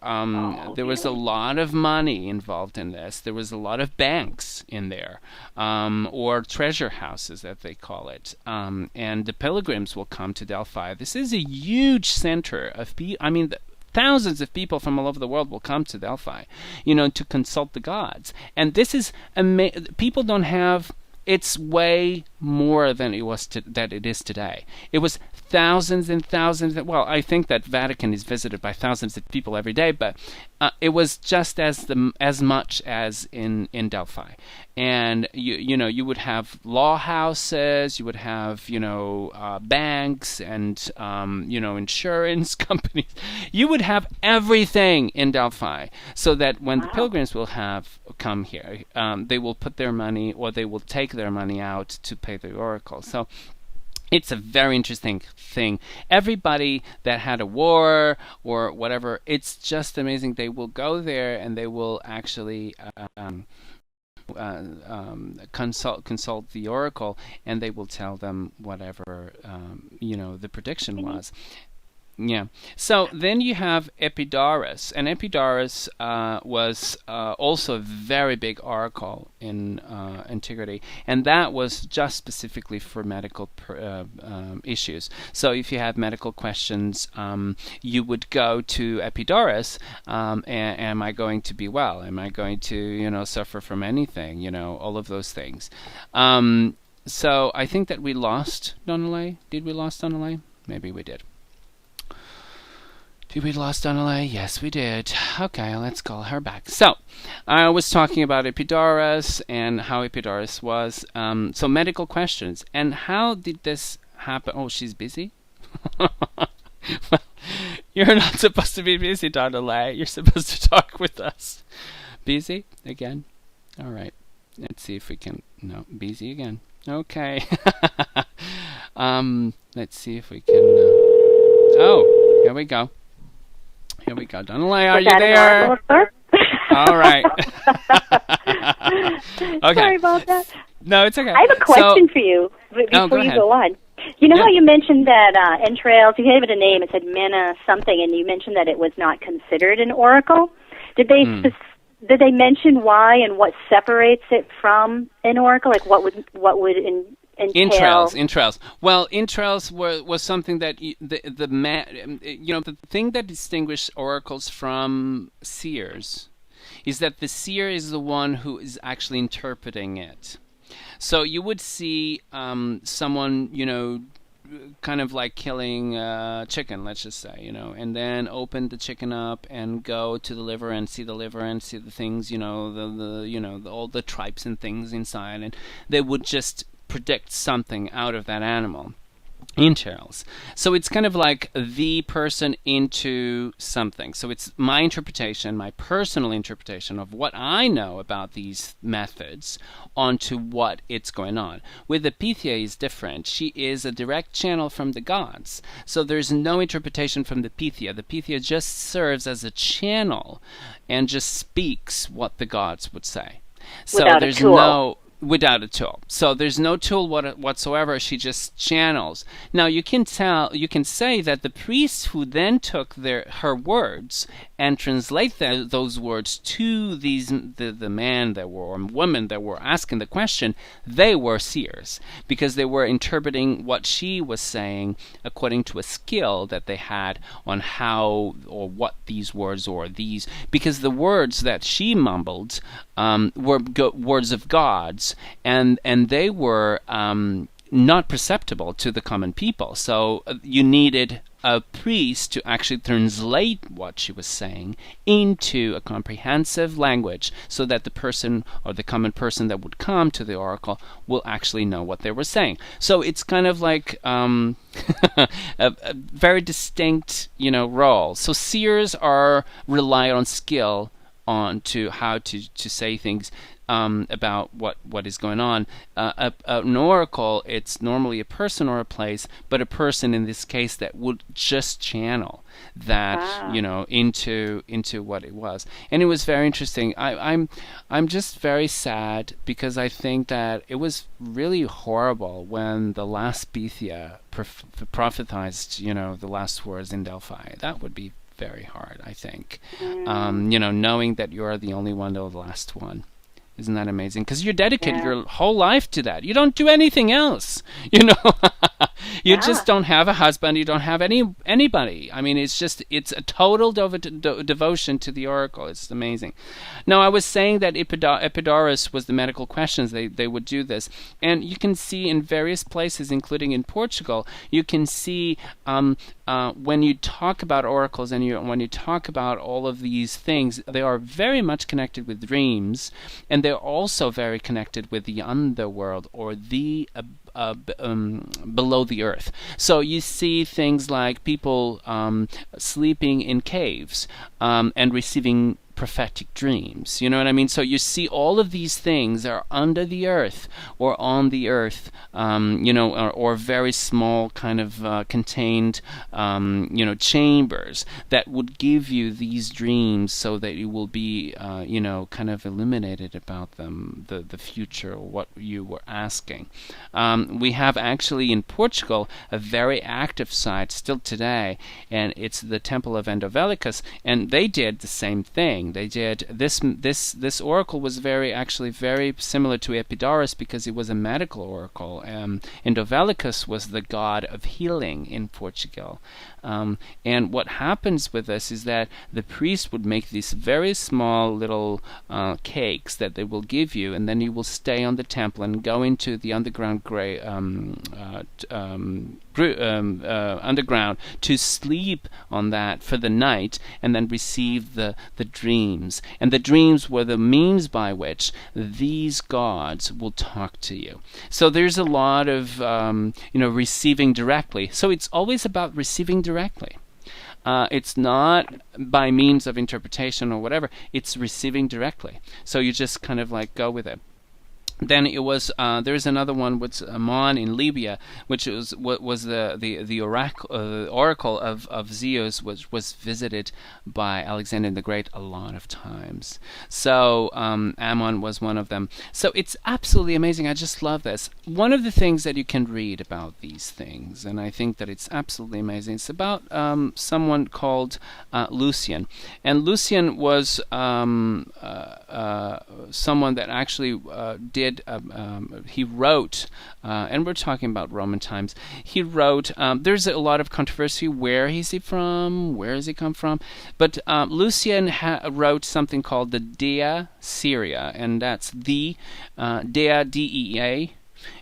there was a lot of money involved in this. There was a lot of banks in there, or treasure houses, that they call it. And the pilgrims will come to Delphi. This is a huge center of people. Thousands of people from all over the world will come to Delphi, to consult the gods. And this is people don't have. It's way more than that it is today. It was thousands and thousands. Well, I think that Vatican is visited by thousands of people every day, but it was just as much as in Delphi. And you would have law houses, you would have banks, and insurance companies. You would have everything in Delphi, so that when the pilgrims will come here, they will put their money, or they will take their money out to pay the oracle. So it's a very interesting thing. Everybody that had a war or whatever, it's just amazing. They will go there and they will actually consult the oracle, and they will tell them whatever the prediction was. Yeah. So then you have Epidaurus, and Epidaurus was also a very big oracle in antiquity, and that was just specifically for medical issues. So if you have medical questions, you would go to Epidaurus. Am I going to be well? Am I going to suffer from anything? All of those things. So I think that we lost Donnaleigh. Did we lose Donnaleigh? Maybe we did. Did we lost Donnaleigh? Yes, we did. Okay, let's call her back. So, I was talking about Epidaurus and how Epidaurus was. So, medical questions. And how did this happen? Oh, she's busy? Well, you're not supposed to be busy, Donnaleigh. You're supposed to talk with us. Busy? Again? All right. see if we can. No, busy again. Okay. Let's see if we can. Oh, here we go. Here we go. Donnaleigh, are you there? All right. Okay. Sorry about that. No, it's okay. I have a question for you before you go on. You know how you mentioned that entrails, you gave it a name, it said Mina something, and you mentioned that it was not considered an oracle. Did they mention why and what separates it from an oracle? Like what would entail? Entrails. Well, entrails was something that the thing that distinguishes oracles from seers is that the seer is the one who is actually interpreting it. So you would see someone, kind of like killing a chicken, let's just say, and then open the chicken up and go to the liver and see the things, all the tripes and things inside, and they would just predict something out of that animal. Entrails. So it's kind of like the person into something. So it's my interpretation, my personal interpretation of what I know about these methods onto what it's going on. With the Pythia is different. She is a direct channel from the gods. So there's no interpretation from the Pythia. The Pythia just serves as a channel and just speaks what the gods would say. So Without there's a tool. Without a tool. So there's no tool whatsoever. She just channels. Now you can say that the priest who then took her words and translate those words to the man that were, or women that were asking the question, they were seers, because they were interpreting what she was saying according to a skill that they had on how or what these words or these, because the words that she mumbled were words of gods, and they were not perceptible to the common people. So you needed a priest to actually translate what she was saying into a comprehensive language, so that the person or the common person that would come to the oracle will actually know what they were saying. So it's kind of like a very distinct, role. So seers rely on skill on to how to say things about what is going on. An oracle, it's normally a person or a place, but a person in this case that would just channel that into what it was. And it was very interesting. I'm just very sad, because I think that it was really horrible when the last Pythia prophetized the last words in Delphi. That would be very hard, I think. Knowing that you're the only one or the last one. Isn't that amazing? Because you dedicated your whole life to that. You don't do anything else. You just don't have a husband. You don't have anybody. I mean, it's a total devotion to the oracle. It's amazing. Now, I was saying that Epidaurus was the medical questions. They would do this. And you can see in various places, including in Portugal, you can see when you talk about oracles and when you talk about all of these things, they are very much connected with dreams, and they're also very connected with the underworld, or the below the earth. So you see things like people sleeping in caves and receiving prophetic dreams. You know what I mean? So you see all of these things are under the earth or on the earth, or very small kind of contained, chambers that would give you these dreams, so that you will be, kind of illuminated about them, the future, or what you were asking. We have actually in Portugal a very active site still today, and it's the Temple of Endovelicus, and they did the same thing. They did this oracle was very similar to Epidaurus, because it was a medical oracle. Endovelicus was the god of healing in Portugal. And what happens with this is that the priest would make these very small little cakes that they will give you, and then you will stay on the temple and go into the underground underground to sleep on that for the night, and then receive the dreams. And the dreams were the means by which these gods will talk to you. So there's a lot of receiving directly. So it's always about receiving directly. It's not by means of interpretation or whatever. It's receiving directly. So you just kind of like go with it. then it was there's another one with Amon in Libya, which was what was the oracle of Zeus, was visited by Alexander the Great a lot of times. So Ammon was one of them. So it's absolutely amazing. I just love this. One of the things that you can read about these things, and I think that it's absolutely amazing, it's about someone called Lucian, and Lucian was someone that actually did. He wrote, and we're talking about Roman times. He wrote. There's a lot of controversy. Where is he from? Where does he come from? But Lucian wrote something called the Dea Syria, and that's the Dea, D-E-A,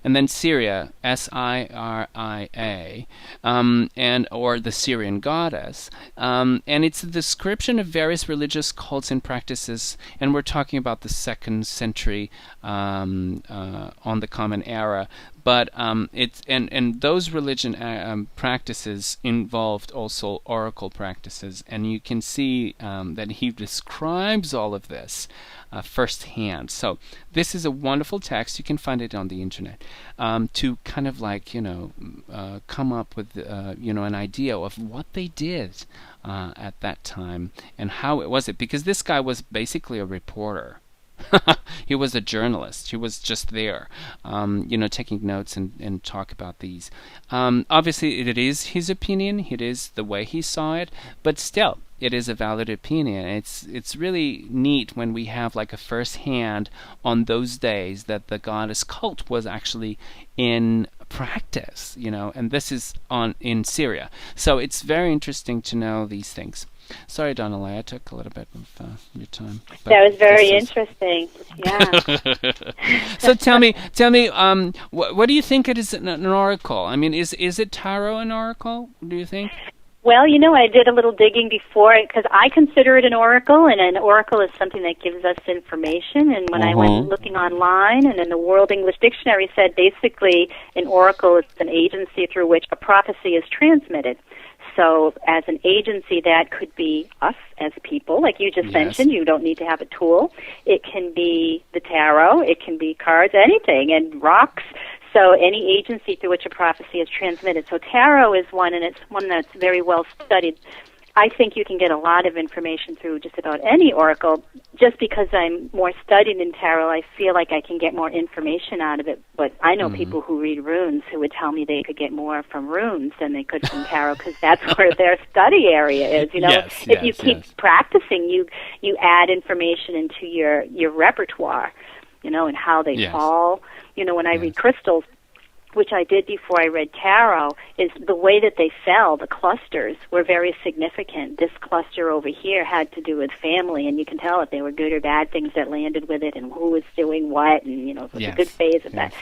and then Syria, S-I-R-I-A, and or the Syrian goddess, and it's a description of various religious cults and practices, and we're talking about the 2nd century on the Common Era. But it's and those religion practices involved also oracle practices, and you can see that he describes all of this firsthand. So this is a wonderful text. You can find it on the internet to kind of like come up with an idea of what they did at that time and how it was because this guy was basically a reporter. He was a journalist. He was just there, taking notes and talk about these. Obviously, it is his opinion. It is the way he saw it. But still, it is a valid opinion. It's really neat when we have like a first hand on those days that the goddess cult was actually in practice, and this is in Syria. So it's very interesting to know these things. Sorry, Donnaleigh, I took a little bit of your time. That was very interesting. Yeah. So tell me, what do you think it is an oracle? I mean, is it tarot an oracle? Do you think? Well, I did a little digging before because I consider it an oracle, and an oracle is something that gives us information. And when I went looking online, and in the World English Dictionary said basically an oracle is an agency through which a prophecy is transmitted. So as an agency, that could be us as people, like you just mentioned. You don't need to have a tool. It can be the tarot. It can be cards, anything, and rocks. So any agency through which a prophecy is transmitted. So tarot is one, and it's one that's very well studied. I think you can get a lot of information through just about any oracle. Just because I'm more studied in tarot, I feel like I can get more information out of it. But I know people who read runes who would tell me they could get more from runes than they could from tarot because that's where their study area is. If you keep practicing, you add information into your repertoire, and how they fall. When I read crystals, which I did before I read tarot, is the way that they fell, the clusters, were very significant. This cluster over here had to do with family, and you can tell if they were good or bad things that landed with it and who was doing what, and, it was a good phase of that.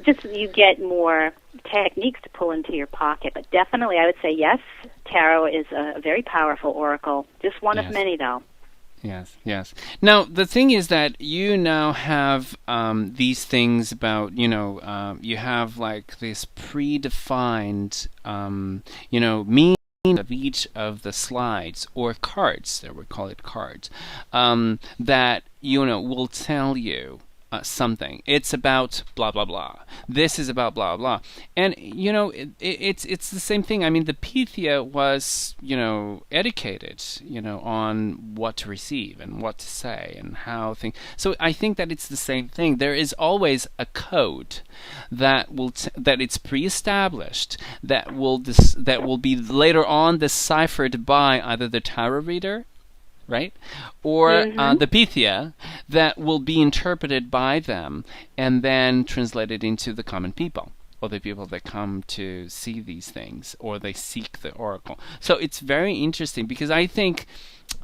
Just you get more techniques to pull into your pocket. But definitely I would say, yes, tarot is a very powerful oracle. Just one of many, though. Yes. Now, the thing is that you now have these things about, you have like this predefined, meaning of each of the slides or cards, that we call it cards, that, will tell you something. It's about blah blah blah. This is about blah blah. And it's the same thing. I mean, the Pythia was educated on what to receive and what to say and how things. So I think that it's the same thing. There is always a code that will that it's pre-established that will be later on deciphered by either the tarot reader, right? Or the Pythia that will be interpreted by them and then translated into the common people, or the people that come to see these things, or they seek the oracle. So it's very interesting because I think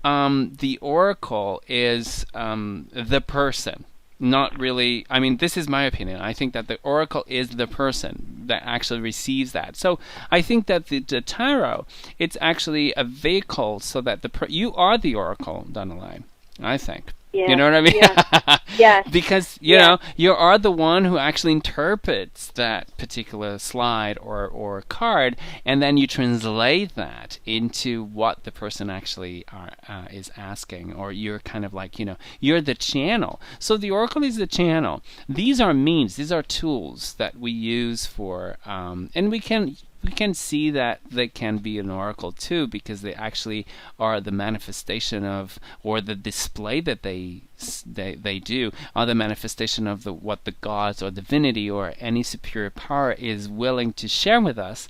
the oracle is the person. Not really, I mean, this is my opinion. I think that the oracle is the person that actually receives that. So I think that the tarot, it's actually a vehicle so that you are the oracle, Donnaleigh, I think. Yeah. You know what I mean? Yeah. Yes. Because, you know, you are the one who actually interprets that particular slide or card, and then you translate that into what the person actually is asking, or you're kind of like, you're the channel. So the oracle is the channel. These are means, these are tools that we use for, and we can see that they can be an oracle too, because they actually are the manifestation of, or the display that they do, are the manifestation of what the gods or divinity or any superior power is willing to share with us.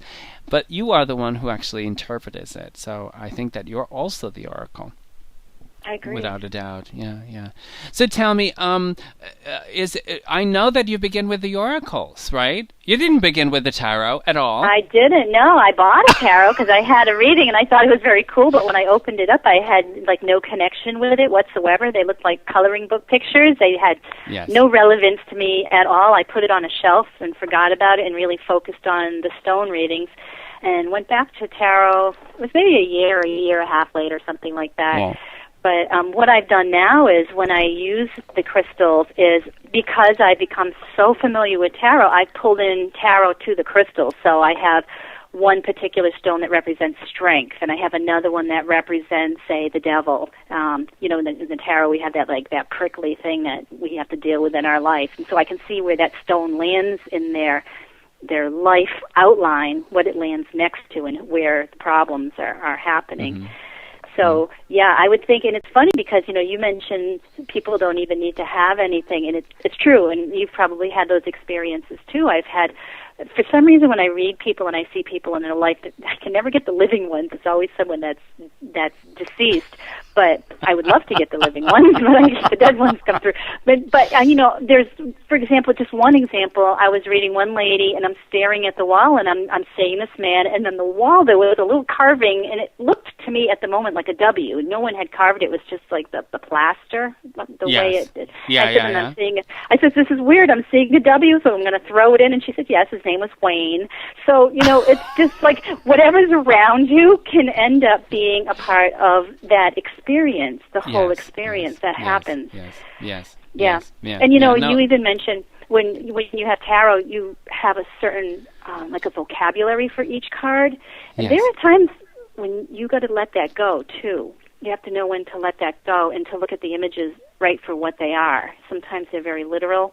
But you are the one who actually interprets it. So I think that you're also the oracle. I agree. Without a doubt, yeah. So tell me, I know that you begin with the oracles, right? You didn't begin with the tarot at all. I didn't. No, I bought a tarot because I had a reading and I thought it was very cool. But when I opened it up, I had no connection with it whatsoever. They looked like coloring book pictures. They had no relevance to me at all. I put it on a shelf and forgot about it and really focused on the stone readings. And went back to tarot. It was maybe a year and a half later, something like that. Wow. But what I've done now is when I use the crystals is because I've become so familiar with tarot, I've pulled in tarot to the crystals. So I have one particular stone that represents strength, and I have another one that represents, say, the devil. In the tarot we have that prickly thing that we have to deal with in our life. And so I can see where that stone lands in their life outline, what it lands next to, and where the problems are happening. Mm-hmm. So, I would think, and it's funny because, you mentioned people don't even need to have anything, and it's true, and you've probably had those experiences too. I've had, for some reason, when I read people and I see people in their life, I can never get the living ones. It's always someone that's deceased, but I would love to get the living ones, but I guess the dead ones come through. But there's, for example, just one example, I was reading one lady, and I'm staring at the wall, and I'm seeing this man, and then the wall, there was a little carving, and it looked to me at the moment like a W. No one had carved it. It was just like the plaster, the way it. I'm seeing it. I said, this is weird. I'm seeing a W, so I'm going to throw it in. And she said, yes, his name was Wayne. So, it's just like whatever's around you can end up being a part of that experience, the whole experience that happens. Yes. And, you even mentioned when you have tarot, you have a certain, like a vocabulary for each card. And there are times when you got to let that go, too. You have to know when to let that go and to look at the images right for what they are. Sometimes they're very literal.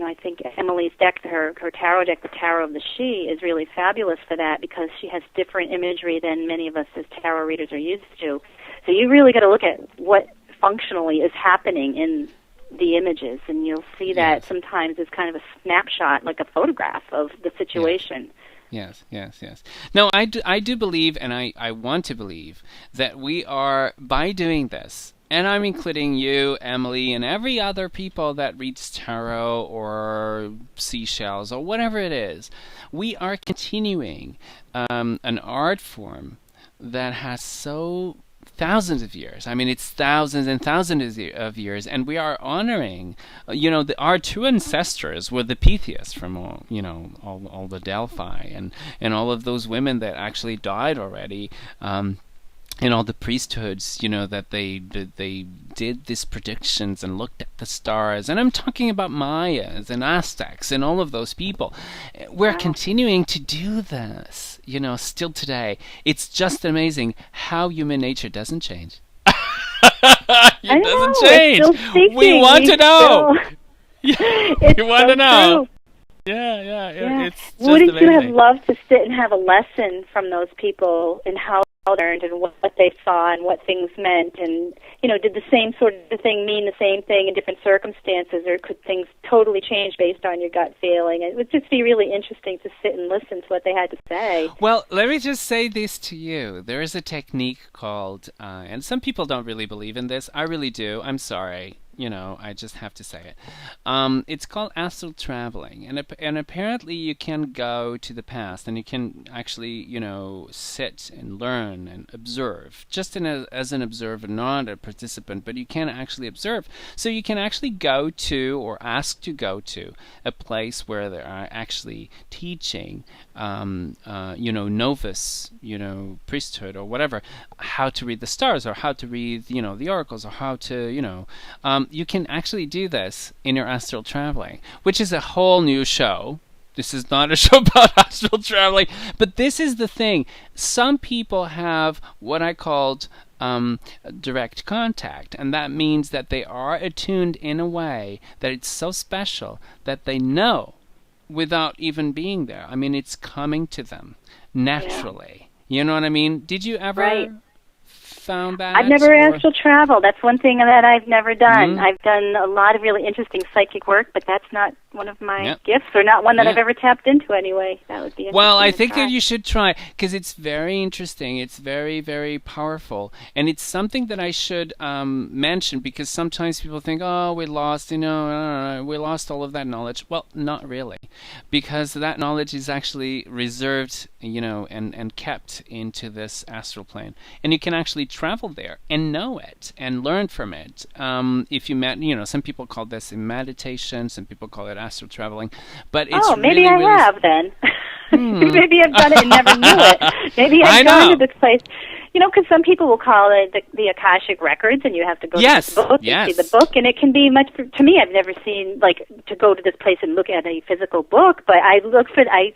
I think Emily's deck, her tarot deck, the Tarot of the She, is really fabulous for that because she has different imagery than many of us as tarot readers are used to. So you really got to look at what functionally is happening in the images, and you'll see that sometimes it's kind of a snapshot, like a photograph of the situation. Yes. No, I do believe, and I want to believe, that we are, by doing this, and I'm including you, Emily, and every other people that reads tarot or seashells or whatever it is, we are continuing an art form that has thousands of years. I mean, it's thousands and thousands of years, and we are honoring, our true ancestors were the Pythias from all the Delphi and all of those women that actually died already. And all the priesthoods, that they did these predictions and looked at the stars. And I'm talking about Mayas and Aztecs and all of those people. We're continuing to do this, still today. It's just amazing how human nature doesn't change. It doesn't change. We want to know. You want to know. True. Yeah. It's just Wouldn't amazing. you have loved to sit and have a lesson from those people and how they learned and what they saw and what things meant, and did the same sort of thing mean the same thing in different circumstances, or could things totally change based on your gut feeling? It would just be really interesting to sit and listen to what they had to say. Well, let me just say this to you. There is a technique called, and some people don't really believe in this. I really do. I'm sorry. I just have to say it. It's called astral traveling, and apparently you can go to the past, and you can actually, sit and learn and observe, just as an observer, not a participant, but you can actually observe. So you can actually go to, or ask to go to, a place where they are actually teaching, novice, priesthood or whatever, how to read the stars, or how to read, the oracles, or how to, you can actually do this in your astral traveling, which is a whole new show. This is not a show about astral traveling, but this is the thing. Some people have what I called direct contact, and that means that they are attuned in a way that it's so special that they know without even being there. I mean, it's coming to them naturally. Yeah. You know what I mean? Did you ever found that? I've never astral traveled. That's one thing that I've never done. I've done a lot of really interesting psychic work, but that's not one of my gifts, or not one that I've ever tapped into anyway. That would be interesting. Well, I think that you should try, because it's very interesting. It's very, very powerful, and it's something that I should mention, because sometimes people think, oh, we lost, we lost all of that knowledge. Well, not really, because that knowledge is actually reserved, and kept into this astral plane, and you can actually travel there and know it and learn from it. If you met, some people call this meditation, some people call it astral traveling, but it's maybe really, I have then. Maybe I've done it and never knew it. Maybe I've gone to this place. Because some people will call it the Akashic Records, and you have to go to the book and see the book, and it can be much. To me, I've never seen to go to this place and look at a physical book, but I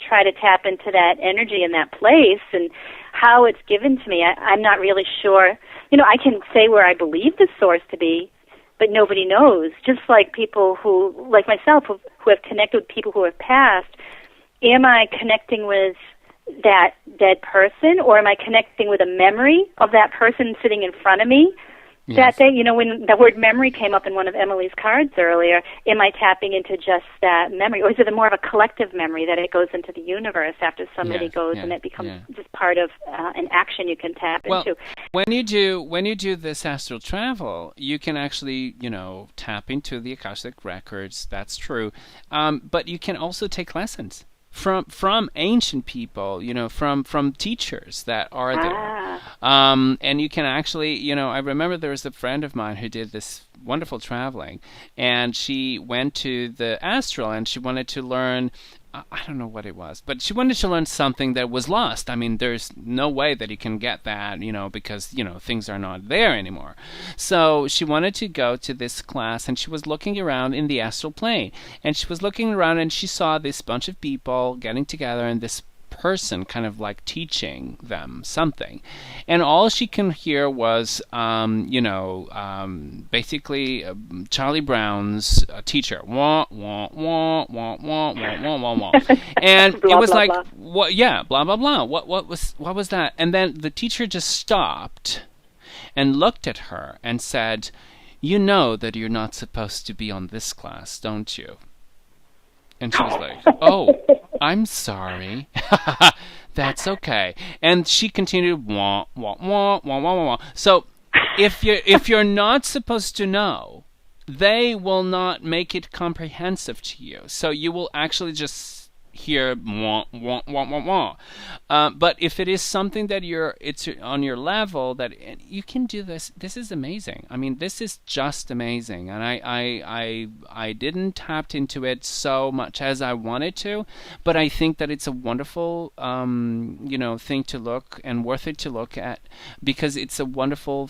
try to tap into that energy in that place and how it's given to me. I'm not really sure. I can say where I believe the source to be, but nobody knows. Just like people who, like myself, who have connected with people who have passed, am I connecting with that dead person, or am I connecting with a memory of that person sitting in front of me? That day, when the word memory came up in one of Emily's cards earlier, am I tapping into just that memory, or is it more of a collective memory that it goes into the universe after somebody goes and it becomes just part of an action you can tap into? When you do this astral travel, you can actually tap into the Akashic Records. That's true, but you can also take lessons from ancient people, from teachers that are there. And you can actually, I remember there was a friend of mine who did this wonderful traveling, and she went to the astral, and she wanted to learn, I don't know what it was, but she wanted to learn something that was lost. I mean, there's no way that you can get that, because, things are not there anymore. So she wanted to go to this class, and she was looking around in the astral plane, and she was looking around, and she saw this bunch of people getting together, and this person kind of like teaching them something, and all she can hear was basically Charlie Brown's teacher, wah wah wah wah wah wah wah wah wah, and blah, it was blah, like blah. What? Yeah, blah blah blah. What was that? And then the teacher just stopped and looked at her and said, "You know that you're not supposed to be on this class, don't you?" And she was like, "Oh, I'm sorry." That's okay. And she continued, wah, wah, wah, wah, wah, wah, wah. So if you're not supposed to know, they will not make it comprehensive to you. So you will actually just hear wah, wah, wah, wah, wah. But if it is something that it's on your level, that you can do this. This is amazing. I mean, this is just amazing. And I didn't tap into it so much as I wanted to, but I think that it's a wonderful thing to look, and worth it to look at, because it's a wonderful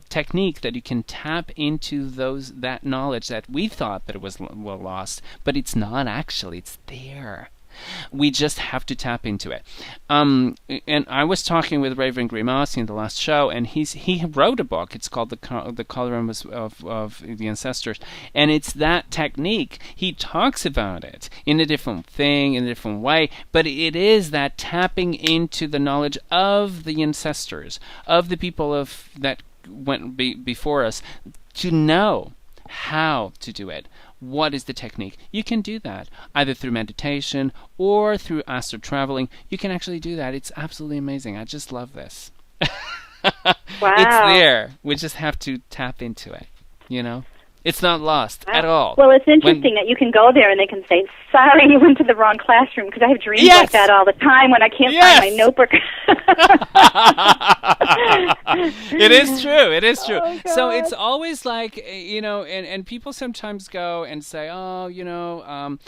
technique that you can tap into that knowledge that we thought that it was lost, but it's not actually. It's there. We just have to tap into it. And I was talking with Raven Grimassi in the last show, and he wrote a book. It's called The Coloring of the Ancestors, and it's that technique. He talks about it in a different thing, in a different way, but it is that tapping into the knowledge of the ancestors, of the people that went before us, to know how to do it. What is the technique? You can do that either through meditation or through astral traveling. You can actually do that. It's absolutely amazing. I just love this. Wow. It's there. We just have to tap into it, you know? It's not lost at all. Well, it's interesting that you can go there and they can say, sorry, you went to the wrong classroom, because I have dreams like that all the time when I can't find my notebook. It is true. It is true. Oh, so it's always like, you know, and people sometimes go and say, oh, I've,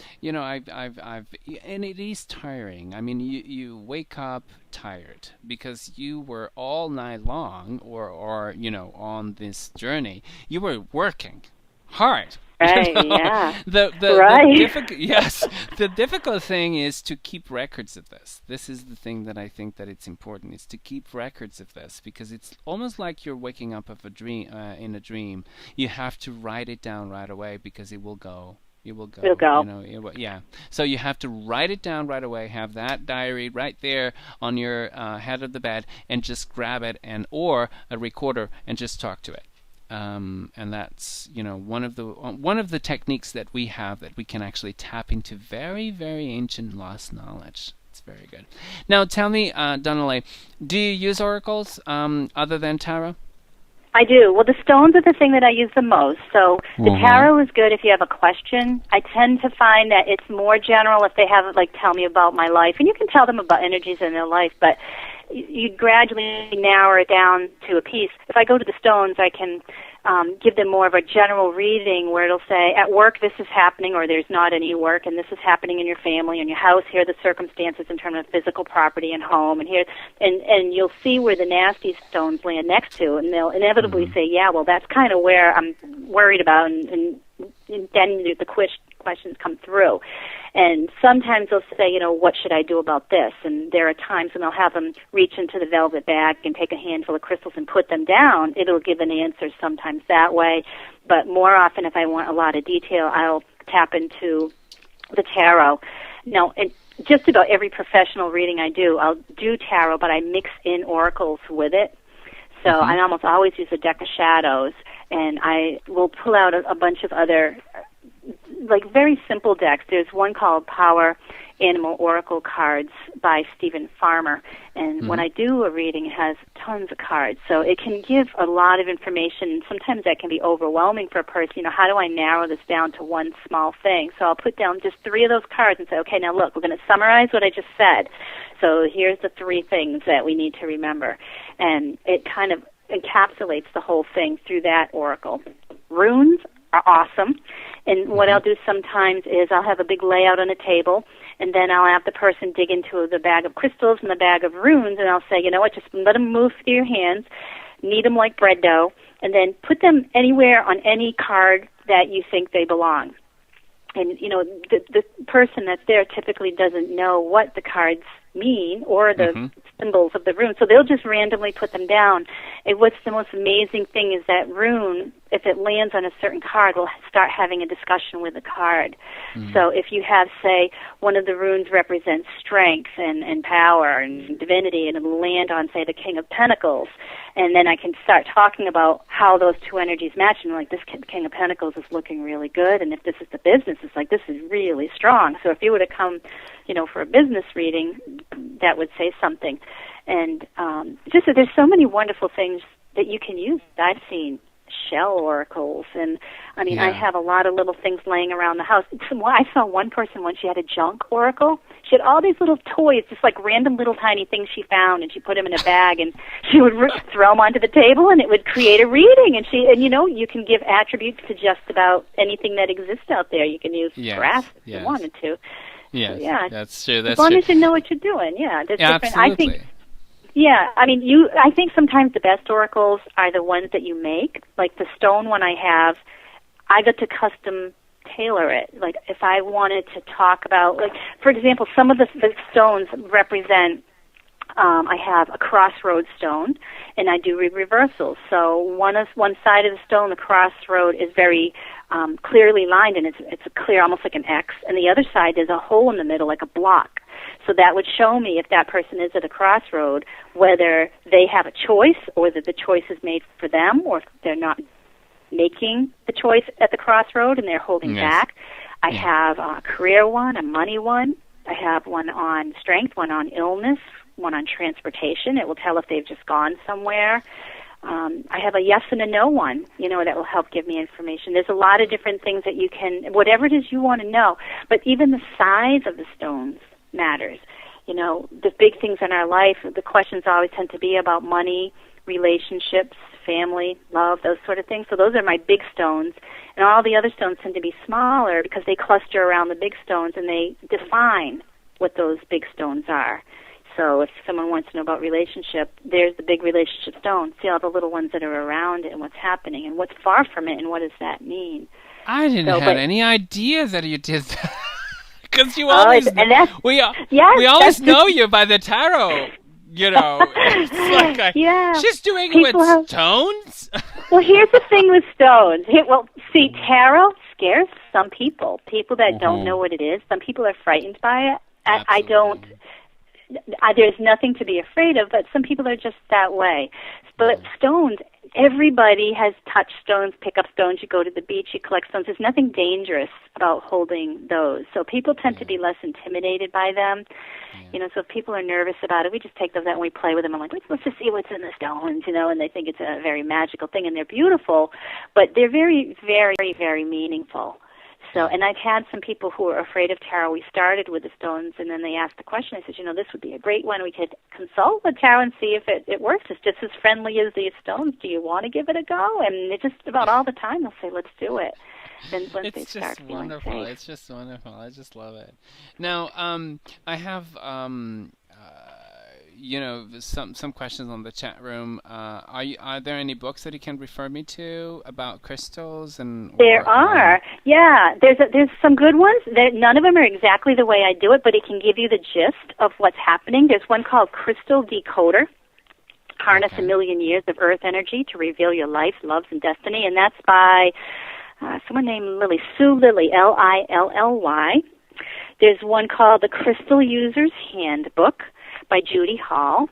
and it is tiring. I mean, you wake up tired because you were all night long or on this journey, you were working hard. Right, yeah. The difficult thing is to keep records of this. This is the thing that I think that it's important, is to keep records of this, because it's almost like you're waking up of a dream in a dream. You have to write it down right away, because it will go. It will go. It'll go. Yeah. So you have to write it down right away. Have that diary right there on your head of the bed, and just grab it, or a recorder, and just talk to it. And that's one of the techniques that we have, that we can actually tap into very, very ancient lost knowledge. It's very good. Now tell me, Donnaleigh, do you use oracles other than tarot? I do. Well, the stones are the thing that I use the most. So the tarot is good if you have a question. I tend to find that it's more general if they have, like, tell me about my life. And you can tell them about energies in their life, but you gradually narrow it down to a piece. If I go to the stones, I can give them more of a general reading where it'll say, at work this is happening, or there's not any work, and this is happening in your family, in your house. Here are the circumstances in terms of physical property and home, and you'll see where the nasty stones land next to, and they'll inevitably say, yeah, well, that's kind of where I'm worried about, and then the questions come through. And sometimes they'll say, what should I do about this? And there are times when I'll have them reach into the velvet bag and take a handful of crystals and put them down. It'll give an answer sometimes that way. But more often, if I want a lot of detail, I'll tap into the tarot. Now, just about every professional reading I do, I'll do tarot, but I mix in oracles with it. So I almost always use a deck of shadows, and I will pull out a bunch of other, like, very simple decks. There's one called Power Animal Oracle Cards by Stephen Farmer, and when I do a reading, it has tons of cards. So it can give a lot of information. Sometimes that can be overwhelming for a person. How do I narrow this down to one small thing? So I'll put down just 3 of those cards and say, okay, now look, we're going to summarize what I just said. So here's the 3 things that we need to remember. And it kind of encapsulates the whole thing through that oracle. Runes are awesome. And what I'll do sometimes is I'll have a big layout on a table, and then I'll have the person dig into the bag of crystals and the bag of runes, and I'll say, just let them move through your hands, knead them like bread dough, and then put them anywhere on any card that you think they belong. And, the person that's there typically doesn't know what the cards mean or the symbols of the rune, so they'll just randomly put them down. And what's the most amazing thing is that rune, if it lands on a certain card, will start having a discussion with the card. So if you have, say, one of the runes represents strength and power and divinity, and it'll land on, say, the King of Pentacles, and then I can start talking about how those 2 energies match, and like, this King of Pentacles is looking really good, and if this is the business, it's like, this is really strong. So if you were to come, for a business reading, that would say something. And just that there's so many wonderful things that you can use. I've seen shell oracles, and I have a lot of little things laying around the house. I saw one person once, she had a junk oracle. She had all these little toys, just like random little tiny things she found, and she put them in a bag, and she would throw them onto the table, and it would create a reading. And you can give attributes to just about anything that exists out there. You can use grass if you wanted to. Yes, so, yeah, that's true. As long as you know what you're doing, there's different. Absolutely. I think. Yeah, I think sometimes the best oracles are the ones that you make. Like the stone one I have, I got to custom tailor it. Like if I wanted to talk about, like, for example, some of the stones represent, I have a crossroad stone, and I do reversals. So one side of the stone, the crossroad, is very clearly lined, and it's a clear, almost like an X, and the other side is a hole in the middle, like a block. So that would show me if that person is at a crossroad, whether they have a choice or that the choice is made for them, or if they're not making the choice at the crossroad and they're holding back. I have a career one, a money one. I have one on strength, one on illness, one on transportation. It will tell if they've just gone somewhere. I have a yes and a no one, that will help give me information. There's a lot of different things that you can, whatever it is you want to know. But even the size of the stones matters. The big things in our life, the questions always tend to be about money, relationships, family, love, those sort of things. So those are my big stones. And all the other stones tend to be smaller because they cluster around the big stones and they define what those big stones are. So if someone wants to know about relationship, there's the big relationship stone. See all the little ones that are around it and what's happening and what's far from it and what does that mean. I didn't have any idea that you did that. Because you always we always know you by the tarot. It's like she's doing it with stones. Well, here's the thing with stones. See, tarot scares some people. People that don't know what it is. Some people are frightened by it. I don't. There's nothing to be afraid of, but some people are just that way. But stones, everybody has touched stones, pick up stones, you go to the beach, you collect stones. There's nothing dangerous about holding those. So people tend to be less intimidated by them. So if people are nervous about it, we just take those out and we play with them. I'm like, let's just see what's in the stones, and they think it's a very magical thing, and they're beautiful, but they're very, very, very meaningful. So, and I've had some people who are afraid of tarot. We started with the stones, and then they asked the question. I said, this would be a great one. We could consult with tarot and see if it works. It's just as friendly as these stones. Do you want to give it a go? And it's just about all the time they'll say, let's do it. Then once they start feeling wonderful. safe. It's just wonderful. I just love it. Now, I have some questions on the chat room. Are there any books that you can refer me to about crystals? There are. Yeah, there's some good ones. None of them are exactly the way I do it, but it can give you the gist of what's happening. There's one called Crystal Decoder. Harness a million years of Earth energy to reveal your life, loves, and destiny, and that's by someone named Sue Lilly, Lilly. There's one called The Crystal User's Handbook by Judy Hall,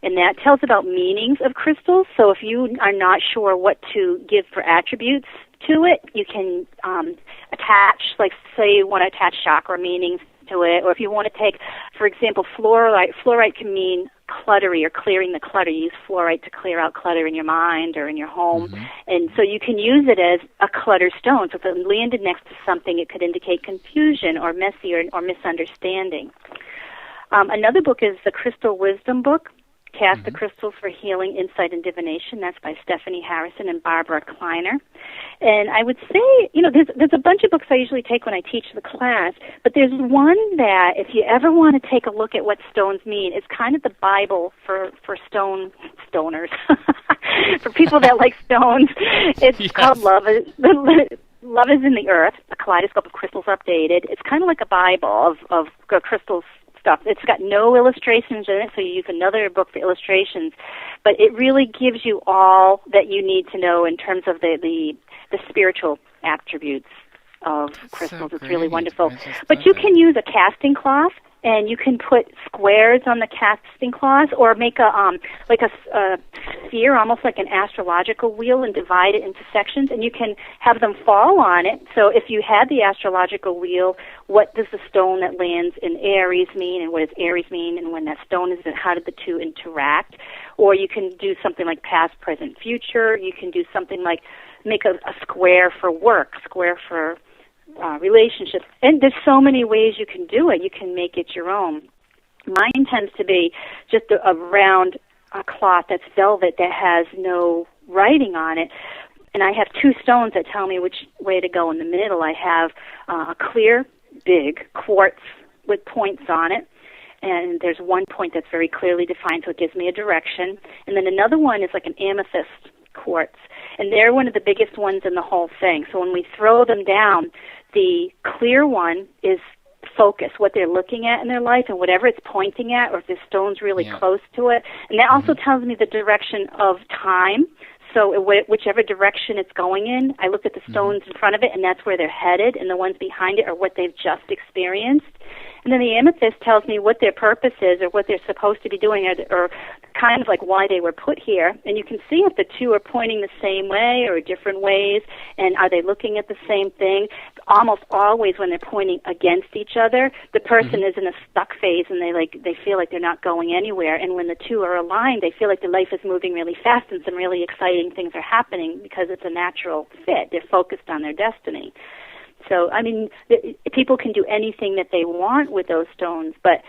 and that tells about meanings of crystals. So if you are not sure what to give for attributes to it, you can attach, like say you want to attach chakra meanings to it, or if you want to take, for example, fluorite. Fluorite can mean cluttery or clearing the clutter. You use fluorite to clear out clutter in your mind or in your home. And so you can use it as a clutter stone. So if it landed next to something, it could indicate confusion or messy or misunderstanding. Another book is the Crystal Wisdom book, Cast the Crystals for Healing, Insight, and Divination. That's by Stephanie Harrison and Barbara Kleiner. And I would say, there's a bunch of books I usually take when I teach the class, but there's one that if you ever want to take a look at what stones mean, it's kind of the Bible for stoners, for people that like stones. It's called Love is in the Earth, a kaleidoscope of crystals updated. It's kind of like a Bible of crystals stuff. It's got no illustrations in it, so you use another book for illustrations. But it really gives you all that you need to know in terms of the spiritual attributes of crystals. It's really wonderful. But you can use a casting cloth, and you can put squares on the casting cloth, or make a sphere, almost like an astrological wheel, and divide it into sections, and you can have them fall on it. So if you had the astrological wheel, what does the stone that lands in Aries mean, and what does Aries mean, and when that stone is, how did the two interact? Or you can do something like past, present, future. You can do something like make a square for work, square for relationships, and there's so many ways you can do it. You can make it your own. Mine tends to be just a round cloth that's velvet that has no writing on it, and I have two stones that tell me which way to go in the middle. I have a clear, big quartz with points on it, and there's one point that's very clearly defined, so it gives me a direction, and then another one is like an amethyst quartz, and they're one of the biggest ones in the whole thing. So when we throw them down, the clear one is focus, what they're looking at in their life and whatever it's pointing at, or if the stone's really close to it. And that also tells me the direction of time. So whichever direction it's going in, I look at the stones in front of it, and that's where they're headed, and the ones behind it are what they've just experienced. And then the amethyst tells me what their purpose is, or what they're supposed to be doing, or kind of like why they were put here. And you can see if the two are pointing the same way or different ways, and are they looking at the same thing. almost always when they're pointing against each other, the person is in a stuck phase and they feel like they're not going anywhere. And when the two are aligned, they feel like their life is moving really fast and some really exciting things are happening because it's a natural fit. They're focused on their destiny. So, I mean, people can do anything that they want with those stones, but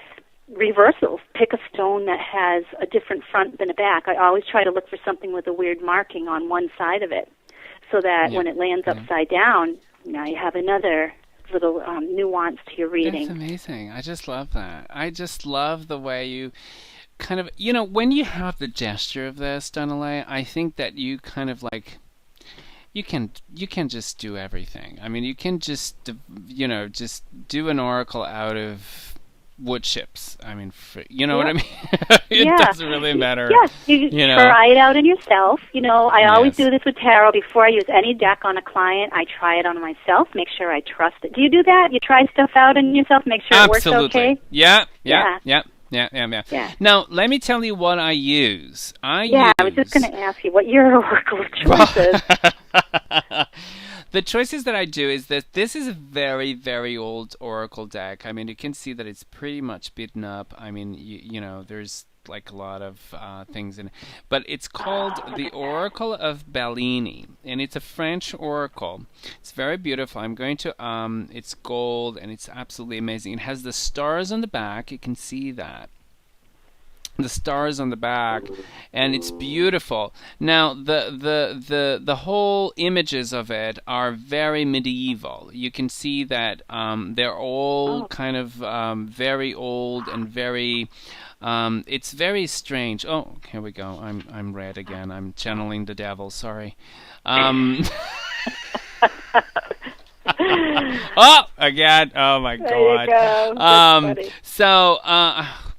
reversals, pick a stone that has a different front than a back. I always try to look for something with a weird marking on one side of it so that when it lands upside down, now you have another little nuance to your reading. That's amazing. I just love that. I just love the way you kind of, you know, when you have the gesture of this, Donnaleigh, I think that you kind of like, you can just do everything. I mean, you can just, you know, just do an oracle out of wood chips. I mean, you know what I mean? It doesn't really matter. Yes, you know? Try it out on yourself. You know, I always do this with tarot. Before I use any deck on a client, I try it on myself, make sure I trust it. Do you do that? You try stuff out on yourself, make sure it works okay? Yeah. Now, let me tell you what I use. I was just going to ask you what your oracle of choice is. The choices that I do is that this is a very, very old oracle deck. I mean, you can see that it's pretty much beaten up. I mean, you know, there's like a lot of things in it. But it's called the Oracle of Bellini, and it's a French oracle. It's very beautiful. I'm going to, it's gold, and it's absolutely amazing. It has the stars on the back. You can see that. The stars on the back, and it's beautiful. Now the whole images of it are very medieval. You can see that they're all kind of very old and very it's very strange. Oh, here we go. I'm red again. I'm channeling the devil, sorry. Oh, again. Oh my God. There you go.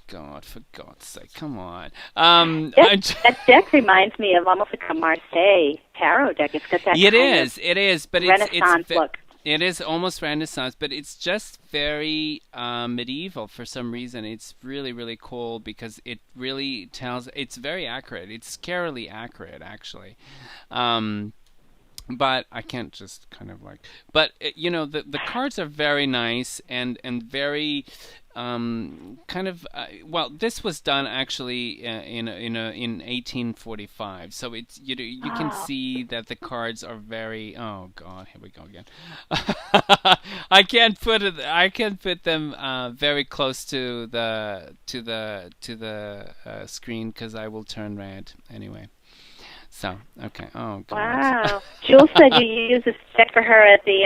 God, for God's sake, come on. That deck reminds me of almost like a Marseille tarot deck. It's got that it is, but Renaissance look. It is almost Renaissance, but it's just very medieval for some reason. It's really, really cool because it really tells. It's very accurate. It's scarily accurate, actually. But I can't just kind of like. But you know, the cards are very nice and very. Kind of well, this was done actually in 1845, so it's you can see that the cards are very, oh God, here we go again. I can't put them very close to the screen because I will turn red anyway. So, okay. Oh, God. Wow. Jules said you used this deck for her at the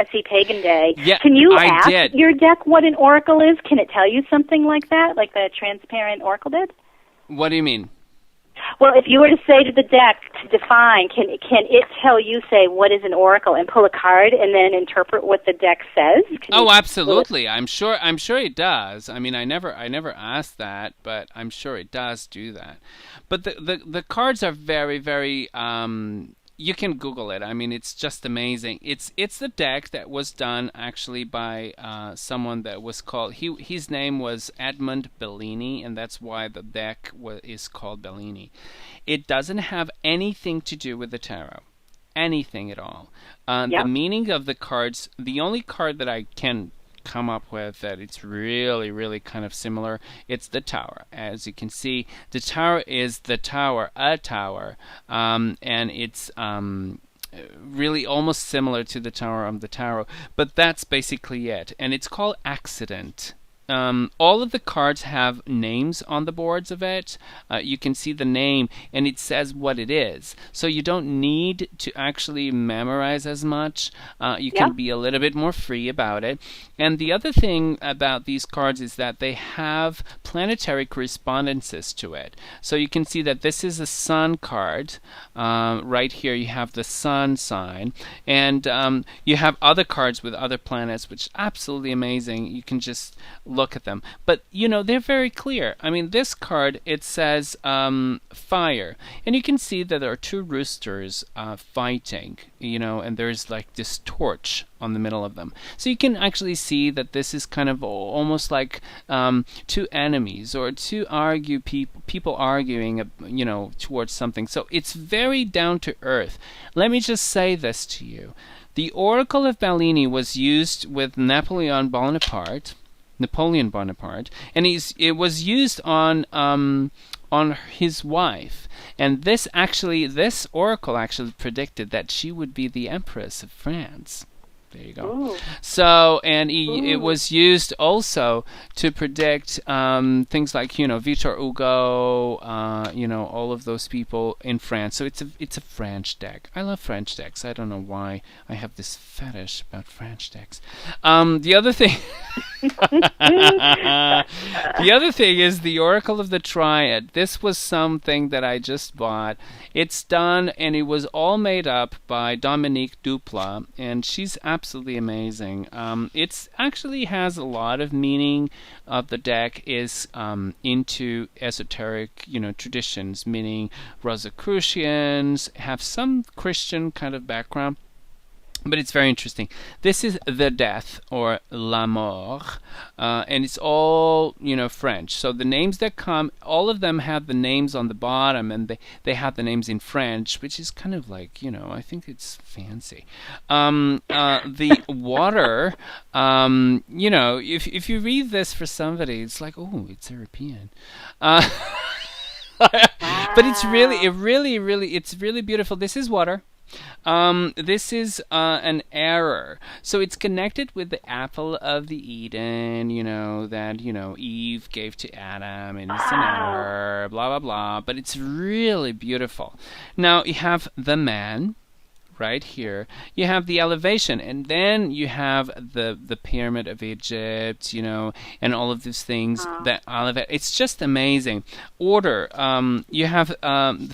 SC Pagan Day. Yeah, can you I ask did. your deck what an oracle is? Can it tell you something like that, like the transparent oracle did? What do you mean? Well, if you were to say to the deck to define, can it tell you, say, what is an oracle, and pull a card and then interpret what the deck says? Absolutely. I'm sure it does. I mean, I never asked that, but I'm sure it does do that. But the cards are very, very you can Google it. I mean, it's just amazing. It's the deck that was done actually by someone that was called. His name was Edmund Bellini, and that's why the deck is called Bellini. It doesn't have anything to do with the tarot, anything at all. The meaning of the cards. The only card that I can come up with that it's really, really kind of similar, it's the Tower. As you can see, the Tower is the Tower, a tower, and it's really almost similar to the Tower of the Tarot, but that's basically it, and it's called Accident. All of the cards have names on the boards of it. You can see the name, and it says what it is. So you don't need to actually memorize as much. You can be a little bit more free about it. And the other thing about these cards is that they have planetary correspondences to it. So you can see that this is a sun card. Right here you have the sun sign. And you have other cards with other planets, which is absolutely amazing. You can just look at them, but you know, they're very clear. I mean, this card, it says fire, and you can see that there are two roosters fighting, you know, and there's like this torch on the middle of them, so you can actually see that this is kind of almost like two enemies or people arguing, you know, towards something. So it's very down to earth. Let me just say this to you. The Oracle of Bellini was used with Napoleon Bonaparte, and it was used on his wife. And this oracle actually predicted that she would be the Empress of France. There you go. Ooh. So, and it was used also to predict things like, Victor Hugo, all of those people in France. So it's a French deck. I love French decks. I don't know why I have this fetish about French decks. The other thing, is the Oracle of the Triad. This was something that I just bought. It's done, and it was all made up by Dominique Dupla, and she's absolutely amazing. It's actually has a lot of meaning. The deck is into esoteric, traditions, meaning Rosicrucians, have some Christian kind of background. But it's very interesting. This is the death, or la mort, and it's all, French. So the names that come, all of them have the names on the bottom, and they have the names in French, which is kind of like, I think it's fancy. The water, if you read this for somebody, it's like, oh, it's European. But it's really beautiful. This is water. This is an error. So it's connected with the apple of the Eden, that, Eve gave to Adam, and it's an error, blah, blah, blah. But it's really beautiful. Now, you have the man right here. You have the elevation, and then you have the pyramid of Egypt, and all of these things that elevate. It's just amazing. Order. You have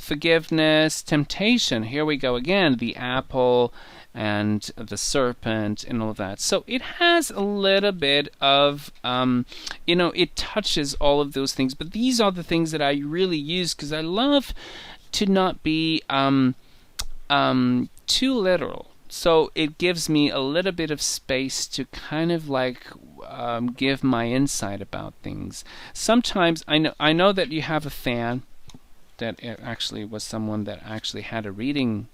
forgiveness, temptation. Here we go again. The apple and the serpent and all of that. So it has a little bit of, it touches all of those things. But these are the things that I really use because I love to not be too literal. So it gives me a little bit of space to kind of like give my insight about things. Sometimes I know that you have a fan that actually was someone that actually had a reading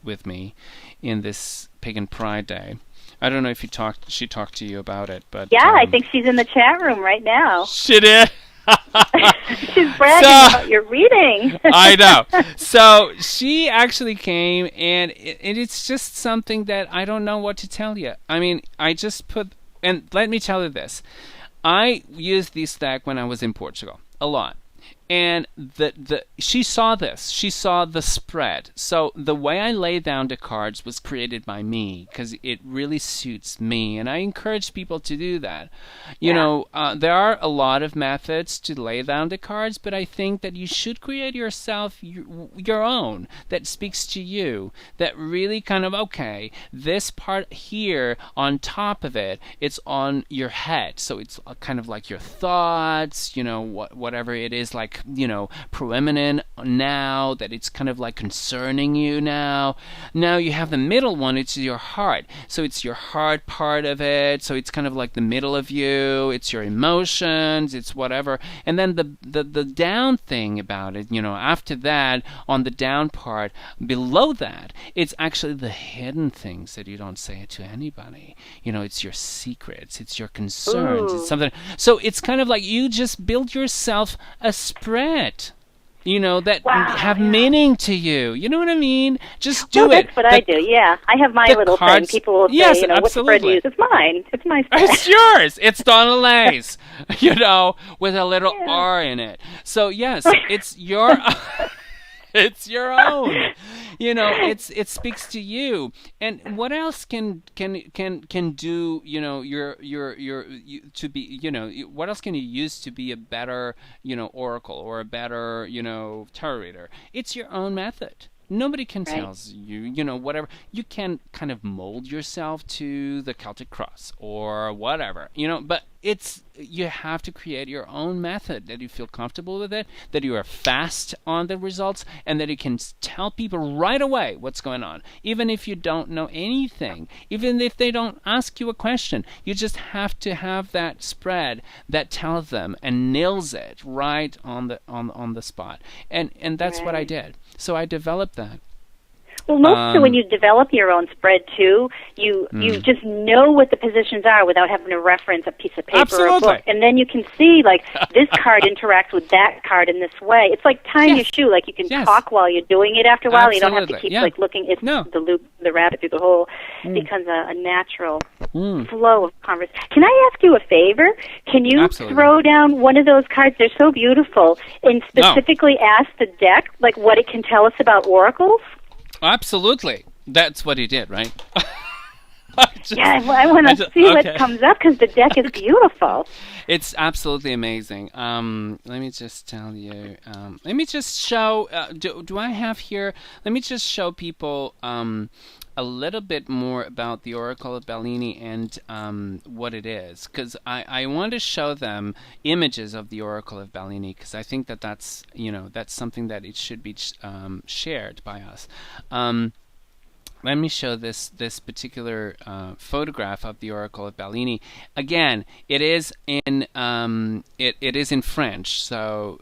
with me in this Pagan Pride Day. I don't know if she talked to you about it, but yeah, I think she's in the chat room right now. She did. She's bragging about your reading. I know. So she actually came, and it's just something that I don't know what to tell you. I mean, I just and let me tell you this. I used this deck when I was in Portugal a lot. And she saw this. She saw the spread. So the way I lay down the cards was created by me because it really suits me. And I encourage people to do that. There are a lot of methods to lay down the cards, but I think that you should create yourself your own that speaks to you. That really kind of, okay, this part here on top of it, it's on your head. So it's kind of like your thoughts, whatever it is, like, preeminent now, that it's kind of like concerning you now. Now you have the middle one, it's your heart. So it's your heart part of it. So it's kind of like the middle of you. It's your emotions. It's whatever. And then the down thing about it, after that, on the down part, below that, it's actually the hidden things that you don't say to anybody. It's your secrets. It's your concerns. Ooh. It's something. So it's kind of like you just build yourself a spread, that have meaning to you. You know what I mean? Just do it. That's what I do, yeah. I have my little thing. People will say, yes, what spread you use? It's mine. It's my spread. It's yours. It's Donnaleig's, with a little R in it. So, yes, it's your... It's your own. It speaks to you. And what else can do, to be, what else can you use to be a better, oracle or a better, tarot reader? It's your own method. Nobody can tell you, whatever. You can kind of mold yourself to the Celtic cross or whatever, but you have to create your own method, that you feel comfortable with it, that you are fast on the results, and that you can tell people right away what's going on, even if you don't know anything, even if they don't ask you a question. You just have to have that spread that tells them and nails it right on the spot, and that's what I did. So I developed that. Well, mostly when you develop your own spread too, you just know what the positions are without having to reference a piece of paper or a book, and then you can see like this card interacts with that card in this way. It's like tying your shoe; like you can talk while you're doing it. After a while, you don't have to keep like looking. It's the rabbit through the hole. It becomes a natural flow of conversation. Can I ask you a favor? Can you throw down one of those cards? They're so beautiful, and specifically ask the deck like what it can tell us about oracles. Absolutely. That's what he did, right? I want to see what comes up because the deck is beautiful. It's absolutely amazing. Let me just tell you. Let me just show. Do I have here? Let me just show people a little bit more about the Oracle of Bellini and what it is, because I want to show them images of the Oracle of Bellini, because I think that's something that it should be shared by us. Let me show this particular photograph of the Oracle of Bellini. Again, it is in it is in French, so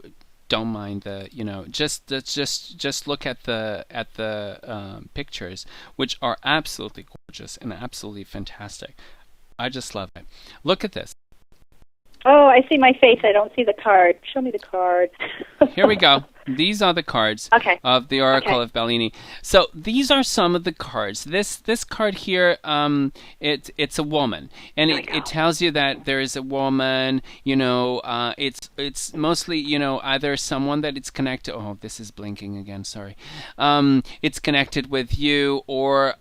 don't mind the just look at the pictures, which are absolutely gorgeous and absolutely fantastic. I just love it. Look at this. Oh, I see my face. I don't see the card. Show me the card. Here we go. These are the cards of the Oracle of Bellini. So these are some of the cards. This card here, it's a woman, and it tells you that there is a woman. It's mostly either someone that it's connected. Oh, this is blinking again. Sorry. It's connected with you, or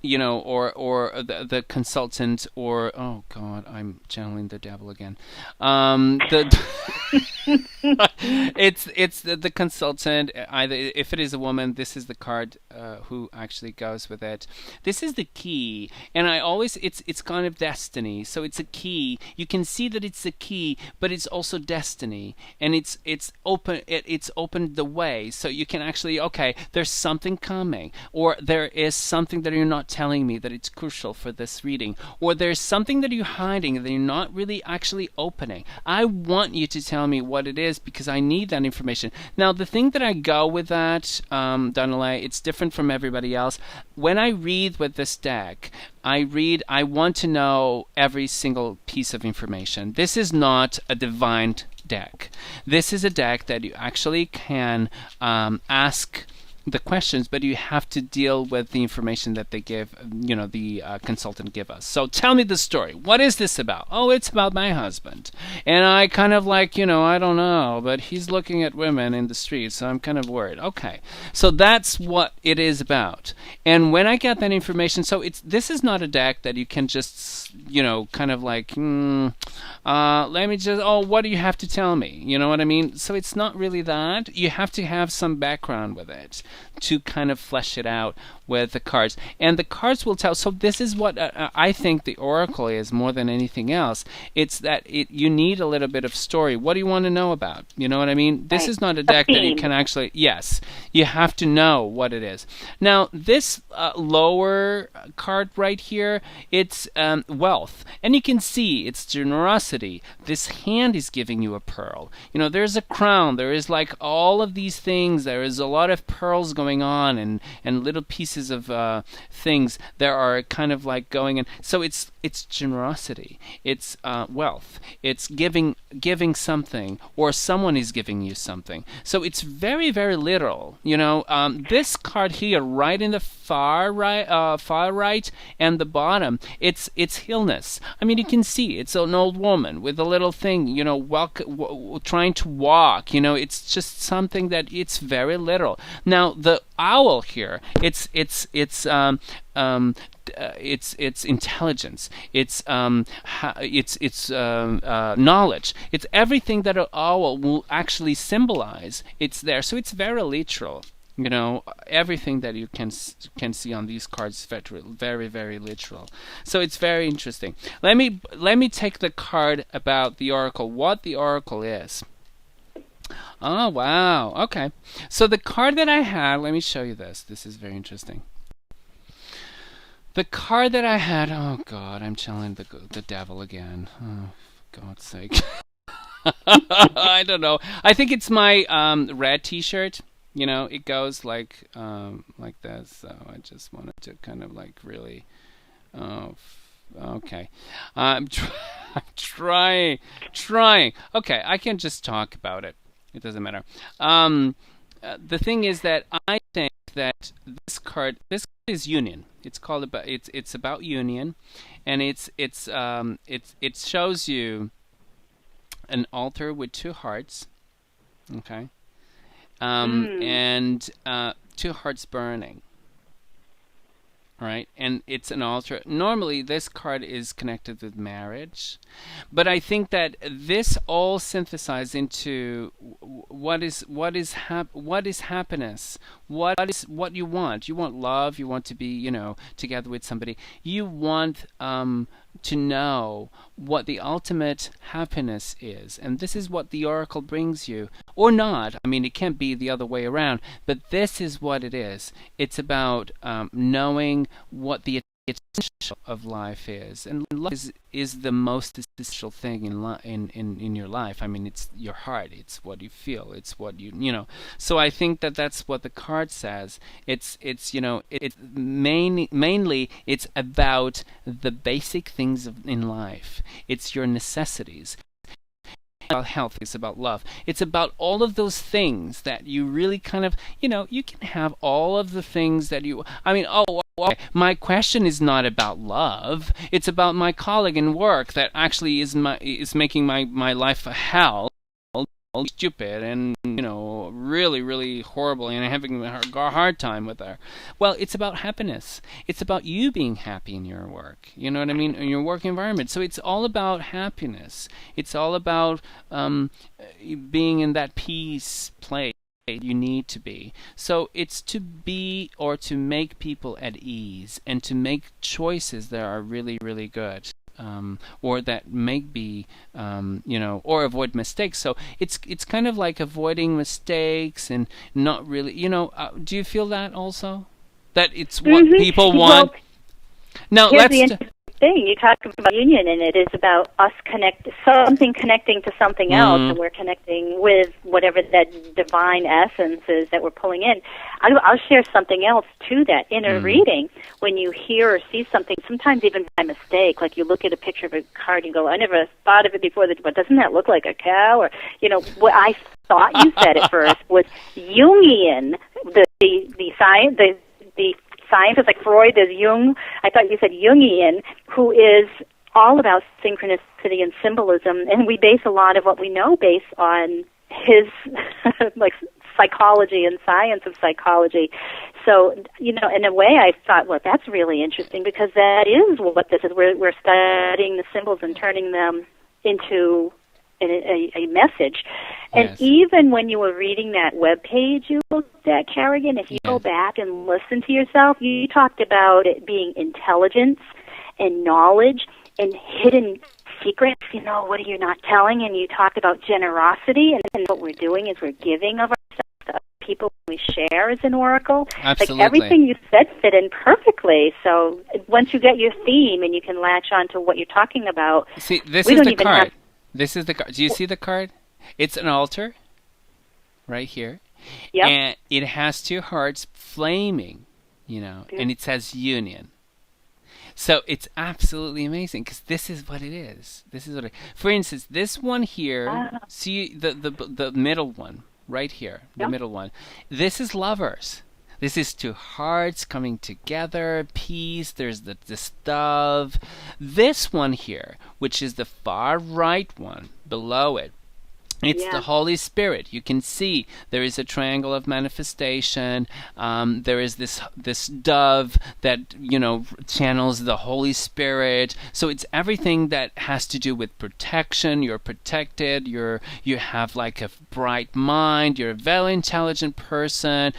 or the consultant, or oh God, I'm channeling the devil again. It's the consultant. Either if it is a woman, this is the card who actually goes with it. This is the key, and it's kind of destiny. So it's a key. You can see that it's a key, but it's also destiny, and it's open. It's opened the way, so you can actually there's something coming, or there is something that you're not telling me that it's crucial for this reading, or there's something that you're hiding that you're not really actually opening. I want you to tell me what it is, because I need that information. Now, the thing that I go with that, Donnaleigh, it's different from everybody else. When I read with this deck, I want to know every single piece of information. This is not a divine deck. This is a deck that you actually can ask the questions, but you have to deal with the information that they give, the consultant give us. So tell me the story. What is this about? Oh, it's about my husband. And I kind of I don't know, but he's looking at women in the street, so I'm kind of worried. Okay. So that's what it is about. And when I get that information, so this is not a deck that you can just, let me just, what do you have to tell me? You know what I mean? So it's not really that. You have to have some background with it to kind of flesh it out with the cards. And the cards will tell. So this is what I think the Oracle is more than anything else. It's that you need a little bit of story. What do you want to know about? You know what I mean? This is not a deck that you can actually, yes, you have to know what it is. Now, this lower card right here, it's wealth. And you can see it's generosity. This hand is giving you a pearl. There's a crown. There is like all of these things. There is a lot of pearls going on, and little pieces of things that are kind of like going in. So it's generosity. It's wealth. It's giving something, or someone is giving you something. So it's very, very literal. This card here, right in the far right and the bottom, it's illness. I mean, you can see it's an old woman with a little thing, trying to walk. It's just something that it's very literal. Now, the owl here, it's intelligence, it's knowledge, it's everything that an owl will actually symbolize. It's there, so it's very literal. Everything that you can see on these cards is very, very literal. So it's very interesting. Let me take the card about the Oracle, what the Oracle is. Oh, wow. Okay. So the card that I had, let me show you this. This is very interesting. The card that I had, oh God, I'm channeling the devil again. Oh, for God's sake. I don't know. I think it's my red t-shirt. it goes like this. So I just wanted to kind of like really. Oh, okay. I'm trying. Okay, I can just talk about it. It doesn't matter. The thing is that I think that this card is union. It's about union, and it shows you an altar with two hearts. Okay. And two hearts burning. Right, and it's an altar. Normally, this card is connected with marriage, but I think that this all synthesizes into what is happiness. What you want. You want love. You want to be, together with somebody. You want to know what the ultimate happiness is, and this is what the oracle brings you, or not. I mean, it can't be the other way around, but this is what it is. It's about knowing what the essential of life is, and love is the most essential thing in your life. I mean, it's your heart, it's what you feel, it's what So I think that that's what the card says. It's mainly it's about the basic things in life. It's your necessities. About health, it's about love, it's about all of those things that you really kind of, you can have all of the things that my question is not about love. It's about my colleague in work that actually is making my life a hell, stupid, and really, really horrible, and having a hard time with her. Well, it's about happiness. It's about you being happy in your work. You know what I mean? In your work environment. So it's all about happiness. It's all about being in that peace place you need to be. So it's to be, or to make people at ease, and to make choices that are really, really good. Or that may be, or avoid mistakes. So it's kind of like avoiding mistakes and not really, do you feel that also? That it's what people want? Well, now, here's the interesting thing. You talk about union, and it is about us connecting to something else, and we're connecting with whatever that divine essence is that we're pulling in. I'll share something else to that. In a reading, when you hear or see something, sometimes even by mistake, like you look at a picture of a card and go, I never thought of it before, but doesn't that look like a cow? Or, what I thought you said at first was Jungian, the scientist like Freud is Jung. I thought you said Jungian, who is all about synchronicity and symbolism, and we base a lot of what we know based on his like psychology and science of psychology. So, in a way, I thought, well, that's really interesting, because that is what this is. We're studying the symbols and turning them into a message. And even when you were reading that web page you looked at, Kerrigan, if you go back and listen to yourself, you talked about it being intelligence and knowledge and hidden secrets, what are you not telling? And you talked about generosity, and what we're doing is we're giving of ourselves to other people we share as an oracle. Absolutely. Like everything you said fit in perfectly. So once you get your theme and you can latch on to what you're talking about. See, this is the card. This is the card. Do you see the card? It's an altar right here. Yep. And it has two hearts flaming, and it says union. So it's absolutely amazing, because this is what it is. For instance, this one here, see the middle one right here, the middle one. This is lovers. This is two hearts coming together, peace, there's this dove. This one here, which is the far right one below it, it's the Holy Spirit. You can see there is a triangle of manifestation. There is this dove that channels the Holy Spirit. So it's everything that has to do with protection. You're protected. You have like a bright mind. You're a very intelligent person.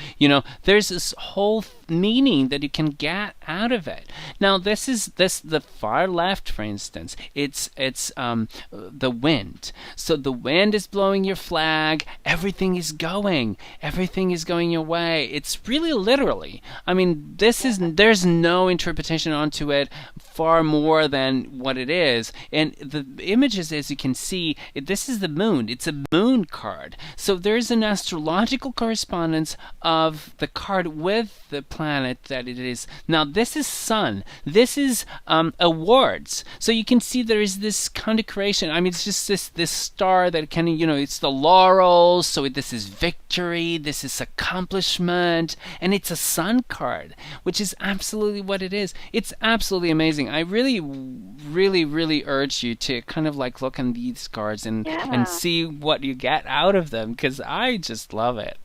There's this whole meaning that you can get out of it. Now the far left, for instance. It's the wind. So the wind is blowing your flag, everything is going your way. It's really literally. I mean, there's no interpretation onto it far more than what it is. And the images, as you can see, this is the moon. It's a moon card. So there's an astrological correspondence of the card with the planet that it is. Now, this is sun. This is awards. So you can see there is this condecoration. I mean, it's just this star that can, it's the laurels. So this is victory. This is accomplishment. And it's a sun card, which is absolutely what it is. It's absolutely amazing. I really, really, really urge you to kind of like look on these cards and see what you get out of them, because I just love it.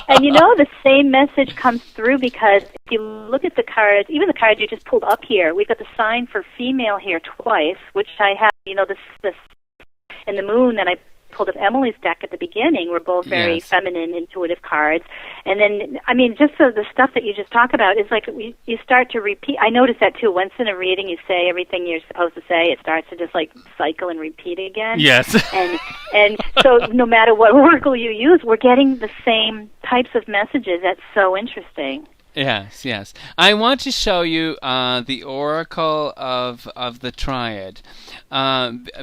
And the same message comes through, because if you look at the cards, even the cards you just pulled up here, we've got the sign for female here twice, which I have, this and the moon that I pulled up Emily's deck at the beginning were both very feminine, intuitive cards. And then, I mean, just the stuff that you just talk about is like you start to repeat. I noticed that too. Once in a reading, you say everything you're supposed to say. It starts to just like cycle and repeat again. Yes. And so no matter what oracle you use, we're getting the same types of messages. That's so interesting. Yes. I want to show you the oracle of the triad,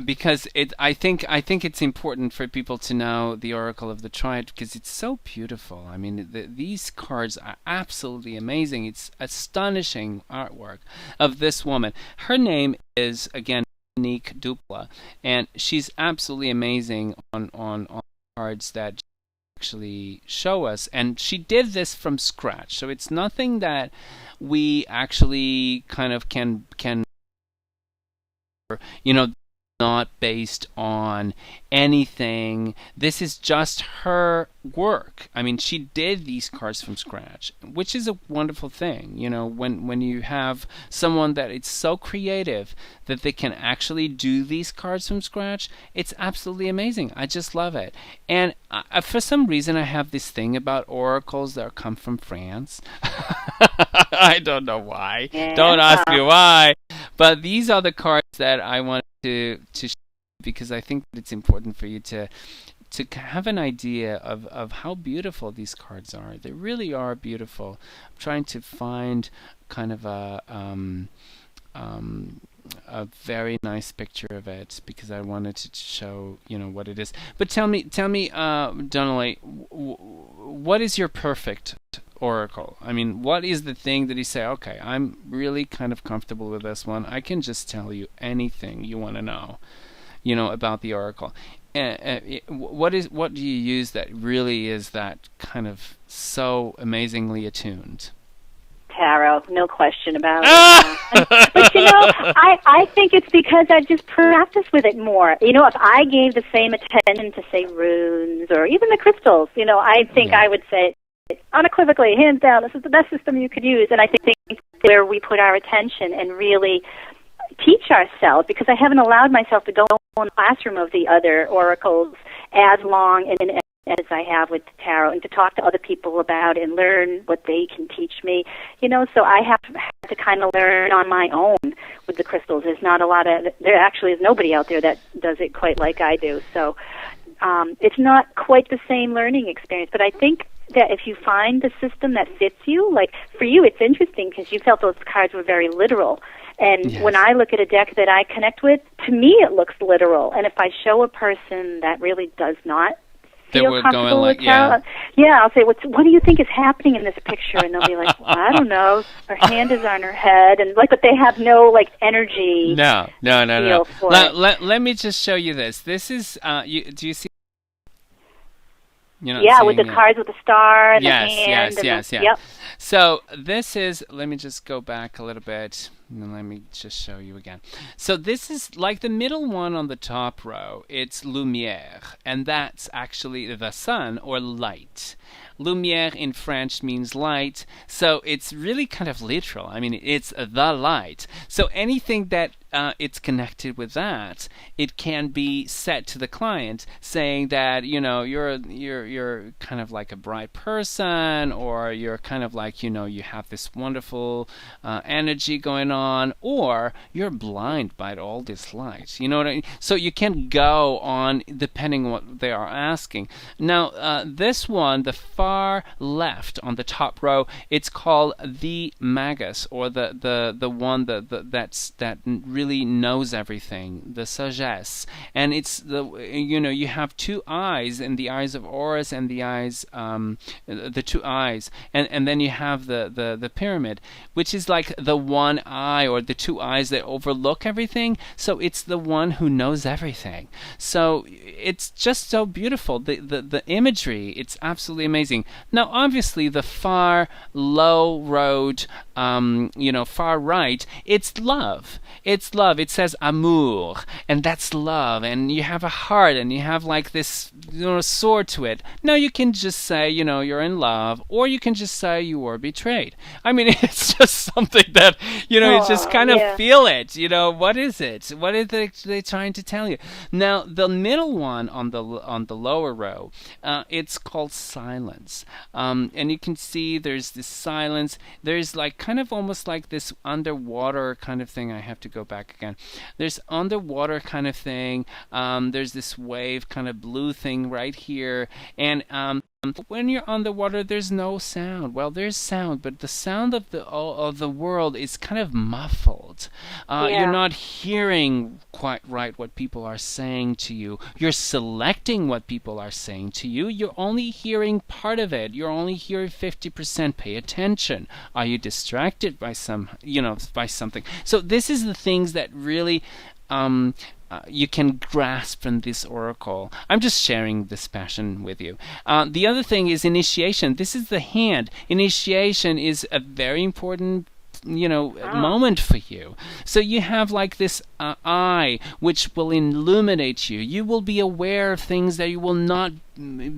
because I think it's important for people to know the oracle of the triad, because it's so beautiful. I mean, these cards are absolutely amazing. It's astonishing artwork of this woman. Her name is, again, Monique Dupla, and she's absolutely amazing on cards that actually show us, and she did this from scratch, so it's nothing that we actually kind of can not based on anything. This is just her work. I mean, she did these cards from scratch, which is a wonderful thing. When you have someone that it's so creative that they can actually do these cards from scratch, it's absolutely amazing. I just love it. And for some reason, I have this thing about oracles that come from France. I don't know why. Yeah. Don't ask me why. But these are the cards that I want to show, because I think it's important for you to have an idea of how beautiful these cards are. They really are beautiful. I'm trying to find kind of a very nice picture of it, because I wanted to show what it is. But tell me, Donnaleigh, what is your perfect oracle? I mean, what is the thing that you say, okay, I'm really kind of comfortable with this one. I can just tell you anything you want to know, about the oracle. What do you use that really is that kind of so amazingly attuned? Tarot, no question about it. But I think it's because I just practice with it more. If I gave the same attention to, say, runes or even the crystals, I think I would say unequivocally, hands down, this is the best system you could use. And I think where we put our attention and really teach ourselves, because I haven't allowed myself to go in the classroom of the other oracles as long and as I have with tarot, and to talk to other people about it and learn what they can teach me. So I have to kind of learn on my own with the crystals. There actually is nobody out there that does it quite like I do. So it's not quite the same learning experience, but I think that if you find the system that fits you, like for you, it's interesting because you felt those cards were very literal. And when I look at a deck that I connect with, to me it looks literal. And if I show a person that really does not feel comfortable with tarot, I'll say, what do you think is happening in this picture? And they'll be like, well, I don't know. Her hand is on her head, and but they have no energy. No. Let me just show you this. This is do you see? With the cards with the star and the hand. Yes. Yep. So this is, let me just go back a little bit, and then let me just show you again. So this is like the middle one on the top row. It's lumière, and that's actually the sun or light. Lumière in French means light, so it's really kind of literal. I mean, it's the light. So anything that it's connected with that, it can be said to the client, saying that you're kind of like a bright person, or you're kind of like you have this wonderful energy going on, or you're blind by all this light. You know what I mean? So you can go on depending on what they are asking. Now, this one, the far left on the top row, it's called the magus, or the one that really knows everything, the sagesse. And it's you have two eyes, in the eyes of Horus, and the eyes, the two eyes, and then you have the pyramid, which is like the one eye, or the two eyes that overlook everything. So it's the one who knows everything. So it's just so beautiful. The imagery, it's absolutely amazing. Now, obviously, the far low road, far right, it's love. It's love. It says amour, and that's love. And you have a heart, and you have like this sword to it. Now you can just say, you're in love, or you can just say you were betrayed. I mean, it's just something that, you just kind of feel it. What is it? What are they trying to tell you? Now, the middle one on the lower row, it's called silence. And you can see there's this silence. There's like kind of almost like this underwater kind of thing. I have to go back again. There's underwater kind of thing. There's this wave kind of blue thing right here. And when you're underwater, there's no sound. Well, there's sound, but the sound of the world is kind of muffled. You're not hearing quite right what people are saying to you. You're selecting what people are saying to you. You're only hearing part of it. You're only hearing 50%. Pay attention. Are you distracted by by something? So this is the things that really you can grasp from this oracle. I'm just sharing this passion with you. The other thing is initiation. This is the hand. Initiation is a very important moment for you. So you have like this eye which will illuminate you. You will be aware of things that you will not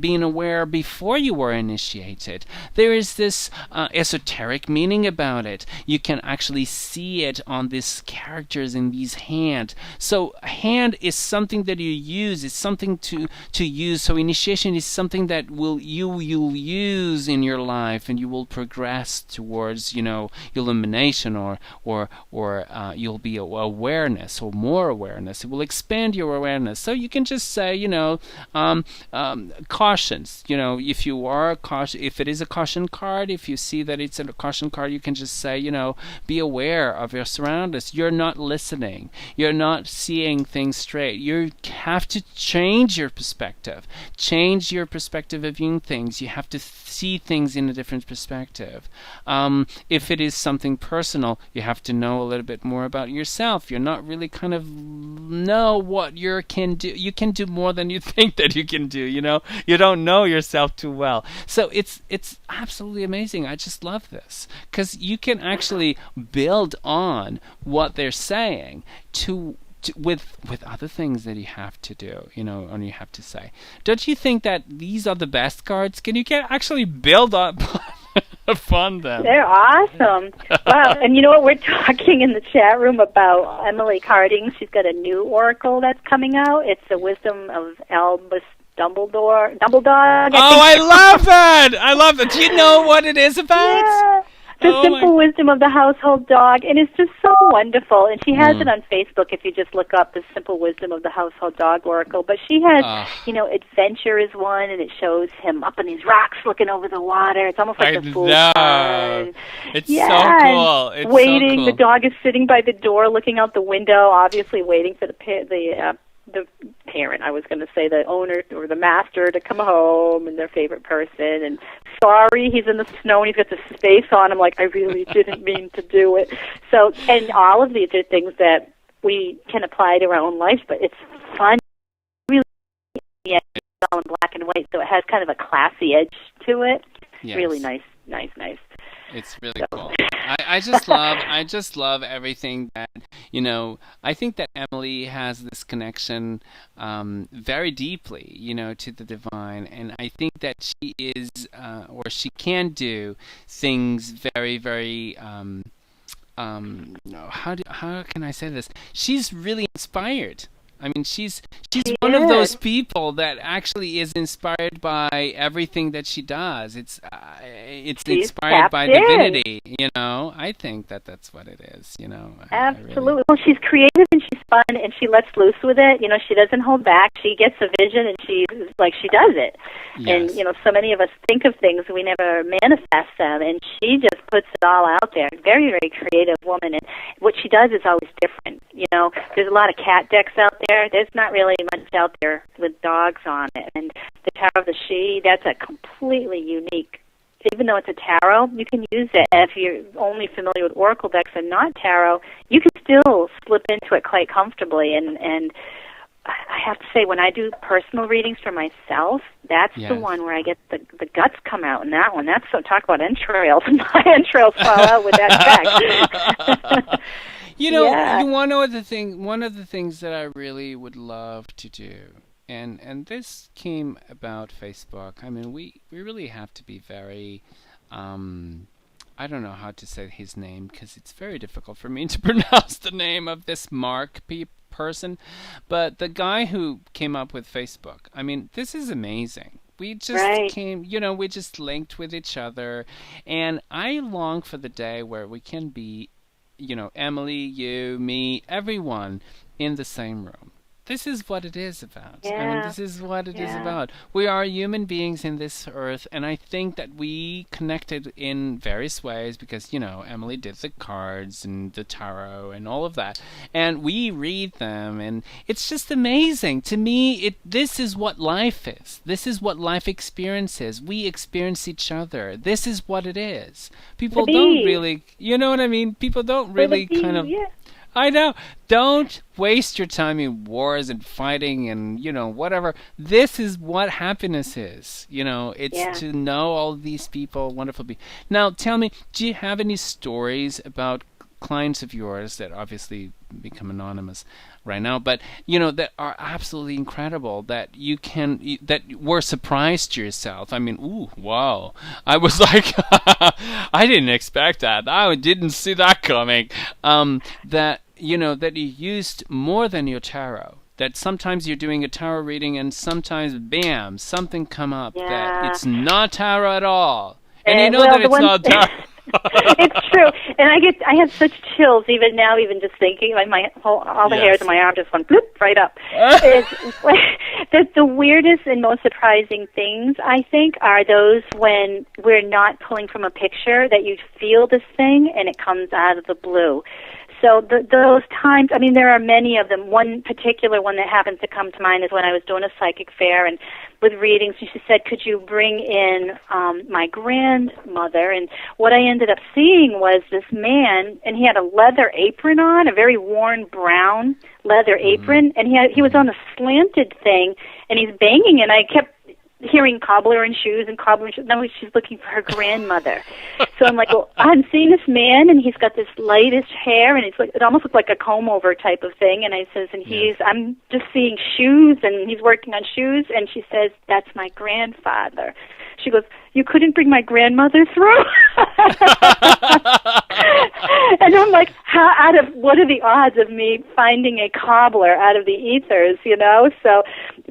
being aware before you were initiated. There is this esoteric meaning about it. You can actually see it on these characters in these hand. So hand is something that you use. It's something to use. So initiation is something that you'll use in your life, and you will progress towards illumination, or you'll be awareness, or more awareness. It will expand your awareness. So you can just say cautions. If you are if it is a caution card, if you see that it's a caution card, you can just say, be aware of your surroundings. You're not listening. You're not seeing things straight. You have to change your perspective. Change your perspective of viewing things. You have to see things in a different perspective. If it is something personal, you have to know a little bit more about yourself. You're not really kind of know what you can do. You can do more than you think that you can do. You don't know yourself too well. So it's absolutely amazing. I just love this, because you can actually build on what they're saying with other things that you have to do, and you have to say. Don't you think that these are the best cards? Can you actually build up upon them? They're awesome. Wow. And you know what? We're talking in the chat room about Emily Carding. She's got a new oracle that's coming out. It's the Wisdom of Albus Dumbledore. I love that. I love it. Do you know what it is about? Yeah. The Simple Wisdom of the Household Dog, and it's just so wonderful. And she has it on Facebook if you just look up the Simple Wisdom of the Household Dog Oracle. But she has, adventure is one, and it shows him up on these rocks looking over the water. It's almost like the Fool's card. It's so cool. It's waiting. So cool. The dog is sitting by the door, looking out the window, obviously waiting for the parent, I was going to say the owner or the master, to come home, and their favorite person. And sorry, he's in the snow and he's got this face on him, like, I really didn't mean to do it. So, and all of these are things that we can apply to our own life, but it's fun. Really, it's all in black and white, so it has kind of a classy edge to it. Yes. Really nice. It's really cool. I just love everything that, I think that Emily has this connection very deeply, to the divine. And I think that she is, or she can do things very, very how can I say this? She's really inspired. I mean, she's She one of those is. people that actually is inspired by everything that she does. It's She's inspired tapped by in. divinity. I think that that's what it is. I really. Absolutely. Well, she's creative and she's fun and she lets loose with it. She doesn't hold back. She gets a vision and she does it. And, Yes. so many of us think of things, we never manifest them, and she just puts it all out there. Very, very creative woman, and what she does is always different. There's a lot of cat decks out there. There's not really much out there with dogs on it. And the Tarot of the She, that's a completely unique, even though it's a tarot, you can use it. And if you're only familiar with oracle decks and not tarot, you can still slip into it quite comfortably. And I have to say, when I do personal readings for myself, that's Yes. the one where I get the guts come out in that one. That's talk about entrails. My entrails fall out with that deck. Yeah. You want to know the thing? One of the things that I really would love to do, and this came about Facebook. I mean, we really have to be very. I don't know how to say his name because it's very difficult for me to pronounce the name of this Mark person, but the guy who came up with Facebook. I mean, this is amazing. We just Right. we just linked with each other, and I long for the day where we can be, Emily, you, me, everyone in the same room. This is what it is about. I mean, Yeah. this is what it is Yeah. about. We are human beings in this earth, and I think that we connected in various ways because, Emily did the cards and the tarot and all of that, and we read them, and it's just amazing. To me, this is what life is. This is what life experience is. We experience each other. This is what it is. People don't bees. really, you know what I mean? People don't For the really kind bees, of. yeah. I know. Don't waste your time in wars and fighting and, whatever. This is what happiness is. It's Yeah. to know all these people, wonderful people. Now, tell me, do you have any stories about clients of yours that obviously become anonymous right now, but, that are absolutely incredible that that were surprised to yourself? I mean, ooh, wow. I was like, I didn't expect that. I didn't see that coming. That that you used more than your tarot. That sometimes you're doing a tarot reading and sometimes, bam, something come up that Yeah. it's not tarot at all, and you know Well, that the it's one- not tarot. It's true, and I have such chills even now, even just thinking. Like all the Yes. hairs on my arm just went bloop right up. The weirdest and most surprising things, I think, are those when we're not pulling from a picture, that you feel this thing and it comes out of the blue. So those times, I mean, there are many of them. One particular one that happens to come to mind is when I was doing a psychic fair and with readings, and she said, could you bring in my grandmother? And what I ended up seeing was this man, and he had a leather apron on, a very worn brown leather apron, and he was on a slanted thing, and he's banging, and I kept hearing cobbler and shoes and cobbler and shoes. No, she's looking for her grandmother. So I'm like, well, I'm seeing this man, and he's got this lightish hair, and it almost looked like a comb over type of thing. And I says, and I'm just seeing shoes, and he's working on shoes. And she says, that's my grandfather. She goes, you couldn't bring my grandmother through? And I'm like, what are the odds of me finding a cobbler out of the ethers, So,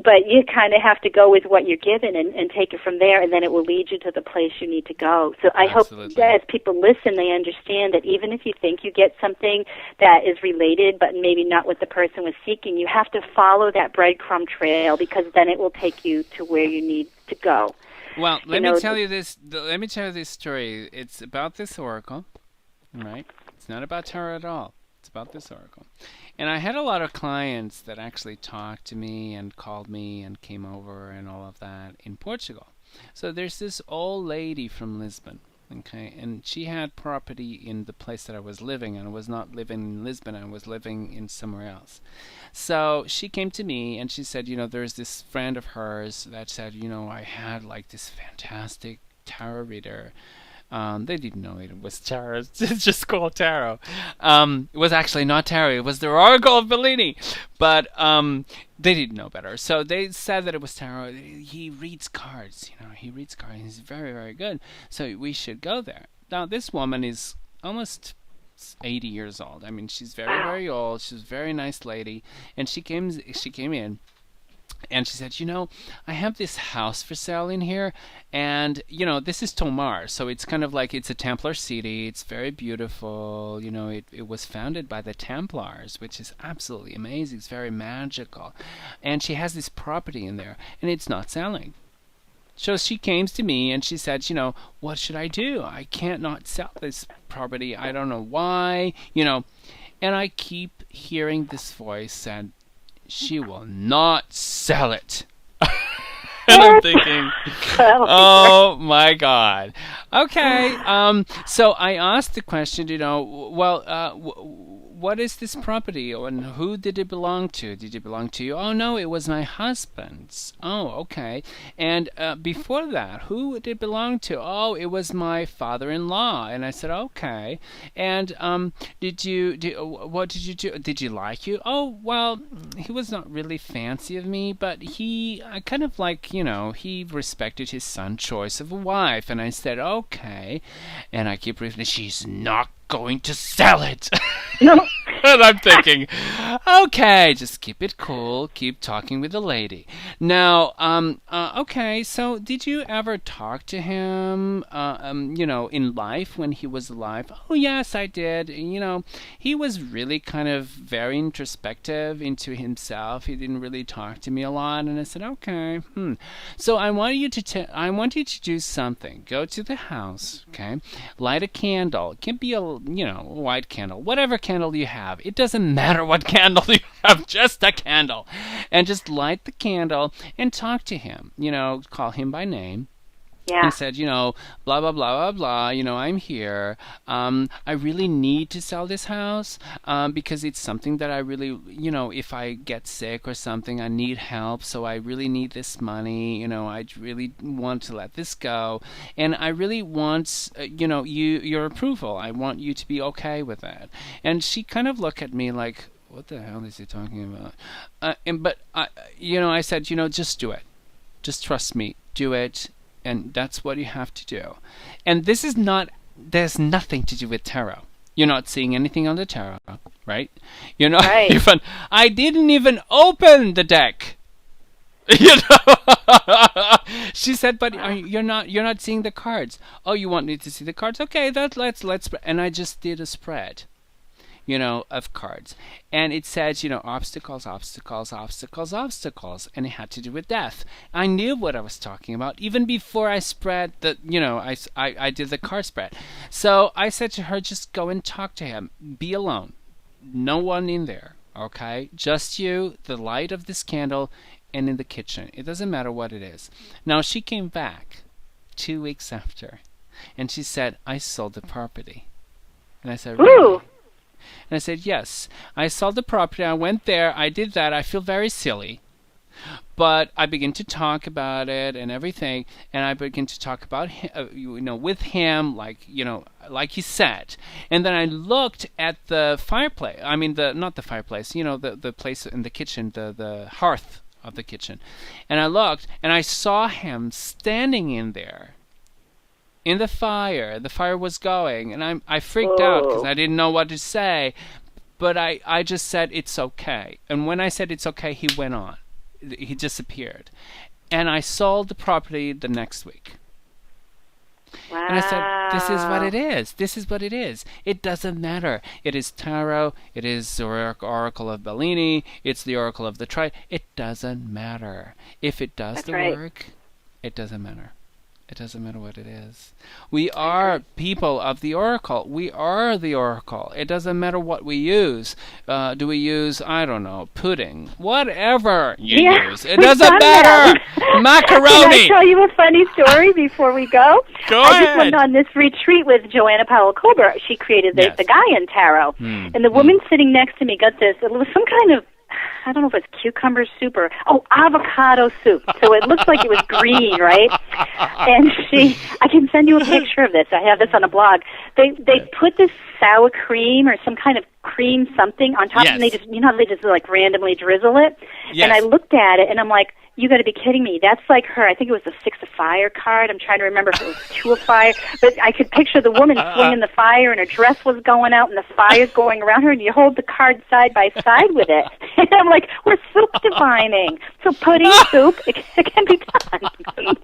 but you kind of have to go with what you're given and take it from there, and then it will lead you to the place you need to go. So I Absolutely. hope as people listen, they understand that even if you think you get something that is related, but maybe not what the person was seeking, you have to follow that breadcrumb trail, because then it will take you to where you need to go. Well, let me tell you this. Let me tell you this story. It's about this oracle, right? It's not about tarot at all. It's about this oracle. And I had a lot of clients that actually talked to me and called me and came over and all of that in Portugal. So there's this old lady from Lisbon, okay, and she had property in the place that I was living, and I was not living in Lisbon, I was living in somewhere else. So she came to me and she said, there's this friend of hers that said, I had like this fantastic tarot reader. They didn't know it was tarot. It's just called tarot. It was actually not tarot. It was the Oracle of Bellini. But they didn't know better. So they said that it was tarot. He reads cards. He reads cards. He's very, very good. So we should go there. Now, this woman is almost 80 years old. I mean, she's very, very old. She's a very nice lady. And she came in. And she said, I have this house for sale in here, and, this is Tomar, so it's kind of like it's a Templar city. It's very beautiful. It was founded by the Templars, which is absolutely amazing. It's very magical. And she has this property in there, and it's not selling. So she came to me, and she said, what should I do? I can't not sell this property. I don't know why, And I keep hearing this voice said, she will not sell it. And I'm thinking, oh my God. Okay. So I asked the question, what is this property and who did it belong to? Did it belong to you? Oh, no, it was my husband's. Oh, okay. And before that, who did it belong to? Oh, it was my father-in-law. And I said, okay. And what did you do? Did you like you? Oh, well, he was not really fancy of me, but he kind of like, he respected his son's choice of a wife. And I said, okay. And I keep repeating, she's not going to sell it. No. And I'm thinking, okay, just keep it cool. Keep talking with the lady. Now, okay, so did you ever talk to him, in life when he was alive? Oh, yes, I did. He was really kind of very introspective into himself. He didn't really talk to me a lot. And I said, okay, So I want you to do something. Go to the house, okay? Light a candle. It can be a, white candle. Whatever candle you have. It doesn't matter what candle you have, just a candle. And just light the candle and talk to him. Call him by name. Yeah. And said, blah, blah, blah, blah, blah, I'm here. I really need to sell this house because it's something that I really, if I get sick or something, I need help. So I really need this money. I really want to let this go. And I really want, your approval. I want you to be okay with that. And she kind of looked at me like, what the hell is he talking about? But I said, just do it. Just trust me. Do it. And that's what you have to do. And there's nothing to do with tarot. You're not seeing anything on the tarot, right? Right. Even, I didn't even open the deck. She said, but you're not seeing the cards. Oh, you want me to see the cards? Okay, let's. And I just did a spread. Of cards. And it says, obstacles, obstacles, obstacles, obstacles. And it had to do with death. I knew what I was talking about even before I spread the, I did the card spread. So I said to her, just go and talk to him. Be alone. No one in there. Okay? Just you, the light of this candle, and in the kitchen. It doesn't matter what it is. Now, she came back 2 weeks after. And she said, I sold the property. And I said, really? Ooh. And I said, yes, I sold the property. I went there. I did that. I feel very silly. But I begin to talk about it and everything. And I begin to talk about him, with him, like he said. And then I looked at the fireplace. I mean, not the fireplace, the place in the kitchen, the hearth of the kitchen. And I looked and I saw him standing in there. In the fire was going, and I freaked out because I didn't know what to say, but I just said it's okay. And when I said it's okay, he went on. He disappeared. And I sold the property the next week. Wow. And I said, this is what it is. This is what it is. It doesn't matter. It is tarot. It is the Oracle of Bellini. It's the Oracle of the Tri. It doesn't matter. If it does work, it doesn't matter. It doesn't matter what it is. We are people of the Oracle. We are the Oracle. It doesn't matter what we use. Do we use, I don't know, pudding? Whatever you use. It doesn't matter. Macaroni. Can I tell you a funny story before we go? Go I ahead. just went on this retreat with Joanna Powell-Kober. She created the Gaian Tarot. And the woman sitting next to me got this. It was some kind of, I don't know if it's cucumber soup or, avocado soup. So it looks like it was green, right? And I can send you a picture of this. I have this on a blog. They put this sour cream or some kind of cream something on top, Yes. and they just, they just like randomly drizzle it. Yes. And I looked at it, and I'm like, you got to be kidding me. That's like her. I think it was the 6 of fire card. I'm trying to remember if it was 2 of fire. But I could picture the woman swinging the fire, and her dress was going out, and the fire's going around her, and you hold the card side by side with it. And I'm like, we're soup divining. So pudding, soup, it can be done.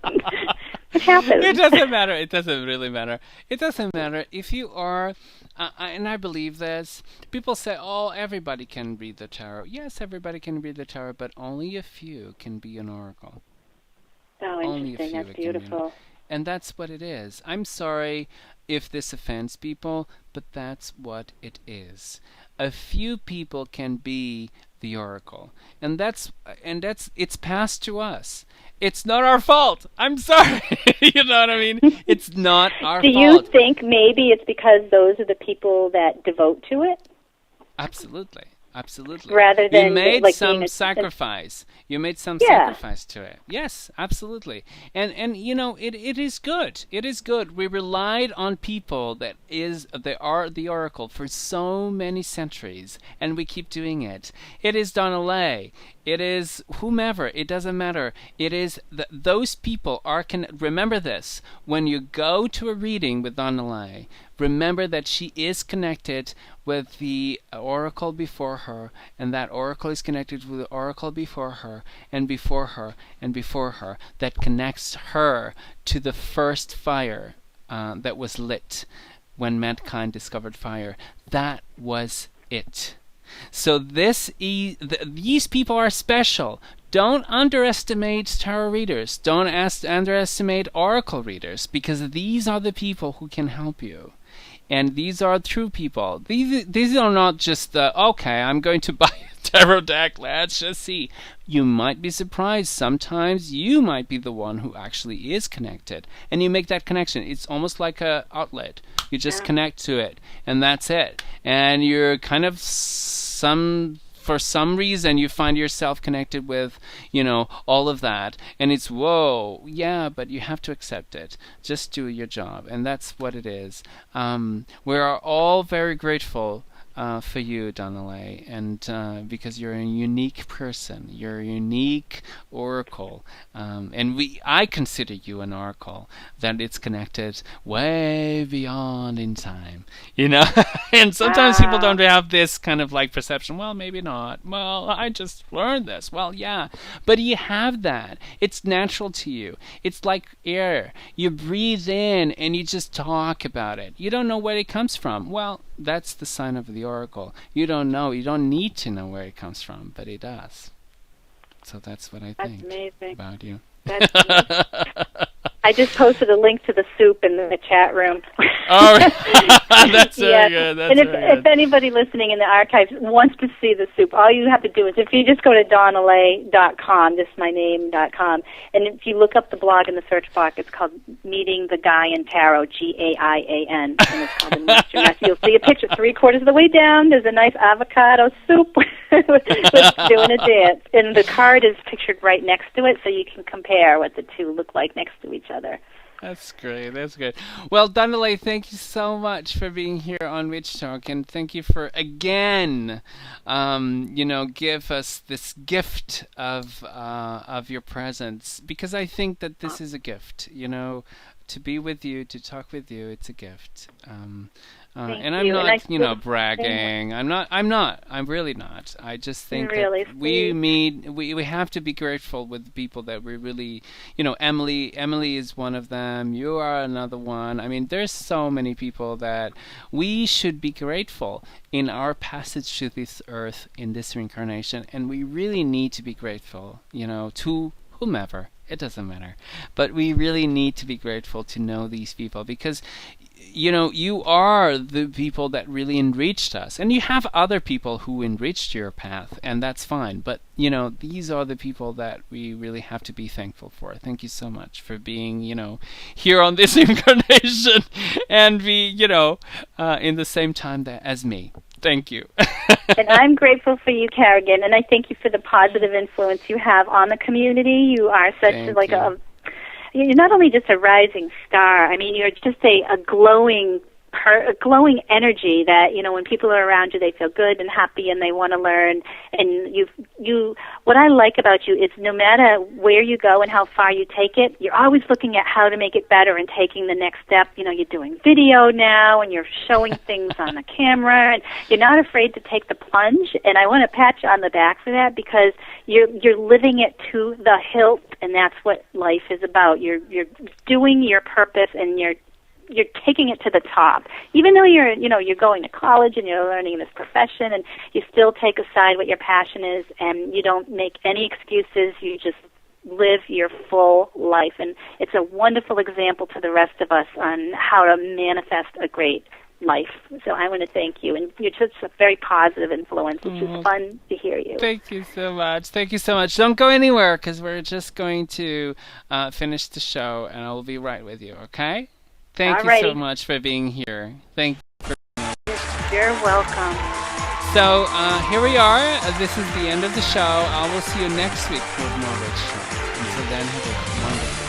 It happens. It doesn't matter. It doesn't really matter. It doesn't matter if you are, and I believe this. People say, "Oh, everybody can read the tarot." Yes, everybody can read the tarot, but only a few can be an oracle. Oh, Only a interesting. few That's can be an- beautiful. And that's what it is. I'm sorry if this offends people, but that's what it is. A few people can be the oracle, and it's passed to us. It's not our fault. I'm sorry. You know what I mean? It's not our Do fault. you think maybe it's because those are the people that devote to it? Absolutely. Absolutely. Rather than you made like some being a- sacrifice. You made some Yeah. sacrifice to it. Yes, absolutely. And it is good. It is good. We relied on people they are the oracle for so many centuries, and we keep doing it. It is Donnaleigh. It is whomever. It doesn't matter. It is those people are remember this. When you go to a reading with Donnaleigh, remember that she is connected with the oracle before her, and that oracle is connected with the oracle before her, and before her, and before her, that connects her to the first fire that was lit when mankind discovered fire. That was it. So these people are special. Don't underestimate tarot readers. Don't underestimate oracle readers, because these are the people who can help you. And these are true people. These are not just okay, I'm going to buy a tarot deck, let's just see. You might be surprised. Sometimes you might be the one who actually is connected. And you make that connection. It's almost like an outlet. You just connect to it, and that's it. And you're kind of for some reason you find yourself connected with, all of that. And it's, whoa, yeah, but you have to accept it. Just do your job. And that's what it is. We are all very grateful for you, Donnaleigh, and because you're a unique person. You're a unique oracle. And I consider you an oracle, that it's connected way beyond in time. And sometimes people don't have this kind of like perception. Well, maybe not. Well, I just learned this. Well, yeah. But you have that. It's natural to you. It's like air. You breathe in and you just talk about it. You don't know where it comes from. Well, that's the sign of the oracle. You don't know. You don't need to know where it comes from, but it does. So that's what I think about you. That's amazing. I just posted a link to the soup in the chat room. Oh, that's very good. That's and very good. if anybody listening in the archives wants to see the soup, all you have to do is if you just go to Donnaleigh.com, just my name.com, and if you look up the blog in the search box, it's called Meeting the Guy in Tarot, G-A-I-A-N, and it's called the Master Mess. You'll see a picture 3/4 of the way down. There's a nice avocado soup with doing a dance, and the card is pictured right next to it, so you can compare what the two look like next to each other. That's great. That's good. Well, Donnaleigh, thank you so much for being here on Witch Talk, and thank you for again, give us this gift of your presence, because I think that this is a gift. To be with you, to talk with you, it's a gift. And I'm not, bragging. I'm really not. I just think that we have to be grateful with people that we really, Emily is one of them. You are another one. I mean, there's so many people that we should be grateful in our passage to this earth in this reincarnation, and we really need to be grateful, to whomever. It doesn't matter. But we really need to be grateful to know these people, because you are the people that really enriched us. And you have other people who enriched your path, and that's fine. But, these are the people that we really have to be thankful for. Thank you so much for being, here on this incarnation and be, in the same time as me. Thank you. And I'm grateful for you, Kerrigan, and I thank you for the positive influence you have on the community. You are you're not only just a rising star. I mean, you're just a glowing glowing energy that, when people are around you, they feel good and happy and they want to learn. And what I like about you is no matter where you go and how far you take it, you're always looking at how to make it better and taking the next step. You're doing video now and you're showing things on the camera, and you're not afraid to take the plunge. And I want to pat you on the back for that, because you're living it to the hilt, and that's what life is about. You're doing your purpose, and you're taking it to the top. Even though you're going to college and you're learning this profession, and you still take aside what your passion is, and you don't make any excuses. You just live your full life, and it's a wonderful example to the rest of us on how to manifest a great life. So I want to thank you, and you're just a very positive influence, which is fun to hear you. Thank you so much. Thank you so much. Don't go anywhere, because we're just going to finish the show, and I'll be right with you, okay? Thank you so much for being here. Thank you. You're welcome. So here we are. This is the end of the show. I will see you next week for more Rich Show. Until then, have a wonderful